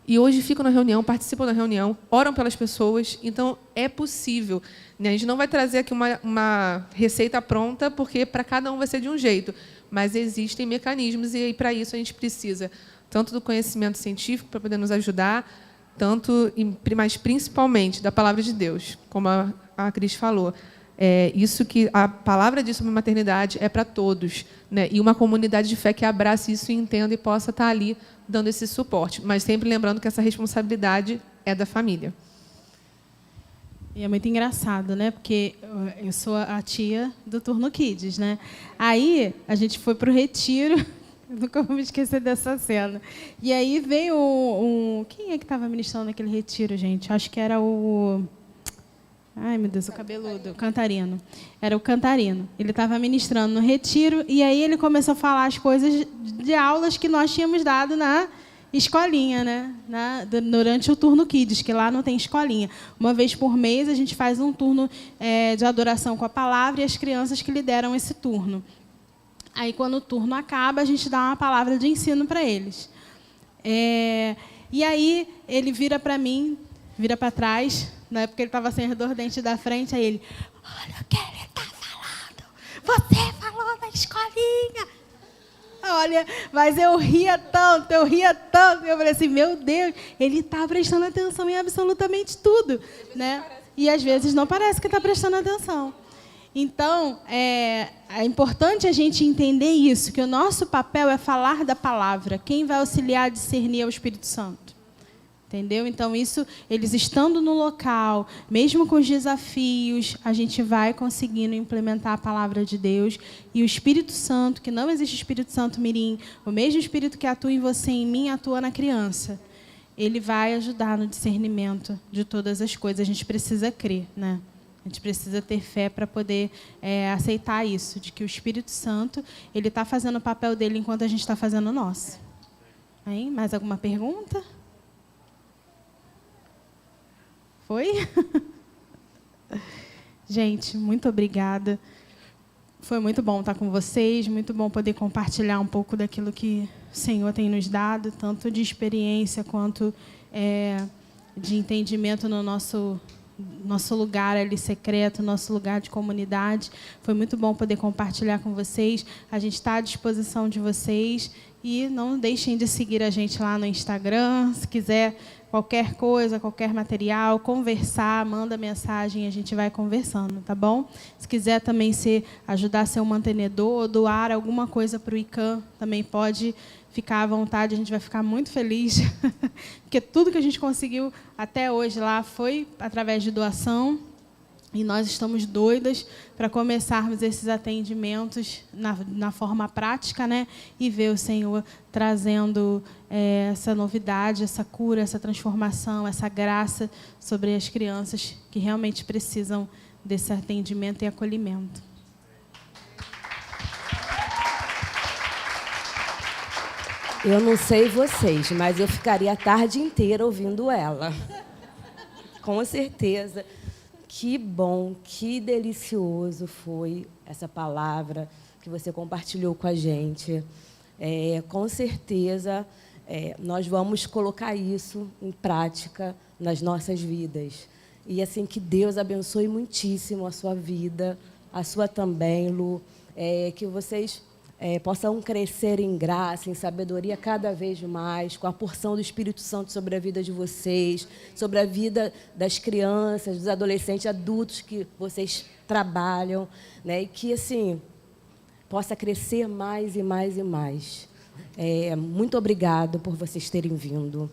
e hoje ficam na reunião, participam da reunião, oram pelas pessoas. Então, é possível. A gente não vai trazer aqui uma receita pronta, porque para cada um vai ser de um jeito. Mas existem mecanismos e, para isso, a gente precisa tanto do conhecimento científico para poder nos ajudar, mas principalmente da palavra de Deus, como a Cris falou. Isso que a palavra diz sobre a maternidade é para todos, né? E uma comunidade de fé que abrace isso e entenda e possa estar ali dando esse suporte, mas sempre lembrando que essa responsabilidade é da família. E é muito engraçado, né? Porque eu sou a tia do Turno Kids, né? Aí a gente foi para o retiro. Eu nunca vou me esquecer dessa cena. E aí veio quem é que estava ministrando naquele retiro, gente? Acho que era o... Ai, meu Deus, o cabeludo. O Cantarino. Era o Cantarino. Ele estava ministrando no retiro e aí ele começou a falar as coisas de aulas que nós tínhamos dado na escolinha, né? Durante o Turno Kids, que lá não tem escolinha. Uma vez por mês, a gente faz um turno de adoração com a palavra e as crianças que lideram esse turno. Aí, quando o turno acaba, a gente dá uma palavra de ensino para eles. E aí ele vira para mim, vira para trás, na época ele estava sem as duas dentes da frente, aí ele, olha o que ele está falando, você falou da escolinha. Olha, mas eu ria tanto, eu falei assim, meu Deus, ele está prestando atenção em absolutamente tudo, né? E às vezes não parece que está prestando atenção. Então, é importante a gente entender isso, que o nosso papel é falar da palavra. Quem vai auxiliar a discernir é o Espírito Santo. Entendeu? Então, isso, eles estando no local, mesmo com os desafios, a gente vai conseguindo implementar a palavra de Deus. E o Espírito Santo, que não existe Espírito Santo mirim, o mesmo Espírito que atua em você e em mim, atua na criança. Ele vai ajudar no discernimento de todas as coisas. A gente precisa crer, né? A gente precisa ter fé para poder aceitar isso, de que o Espírito Santo ele está fazendo o papel dele enquanto a gente está fazendo o nosso. Hein? Mais alguma pergunta? Foi? Gente, muito obrigada. Foi muito bom estar com vocês, muito bom poder compartilhar um pouco daquilo que o Senhor tem nos dado, tanto de experiência quanto de entendimento no nosso lugar ali secreto, nosso lugar de comunidade. Foi muito bom poder compartilhar com vocês. A gente está à disposição de vocês. E não deixem de seguir a gente lá no Instagram. Se quiser qualquer coisa, qualquer material, conversar, manda mensagem, a gente vai conversando, tá bom? Se quiser também ajudar a ser um mantenedor, doar alguma coisa para o ICAM, também pode ficar à vontade, a gente vai ficar muito feliz, porque tudo que a gente conseguiu até hoje lá foi através de doação, e nós estamos doidas para começarmos esses atendimentos na forma prática, né? E ver o Senhor trazendo essa novidade, essa cura, essa transformação, essa graça sobre as crianças que realmente precisam desse atendimento e acolhimento. Eu não sei vocês, mas eu ficaria a tarde inteira ouvindo ela. Com certeza. Que bom, que delicioso foi essa palavra que você compartilhou com a gente. Com certeza, nós vamos colocar isso em prática nas nossas vidas. E assim, que Deus abençoe muitíssimo a sua vida, a sua também, Lu. Que vocês possam crescer em graça, em sabedoria cada vez mais, com a porção do Espírito Santo sobre a vida de vocês, sobre a vida das crianças, dos adolescentes, adultos que vocês trabalham, né? E que, assim, possa crescer mais e mais e mais. Muito obrigado por vocês terem vindo.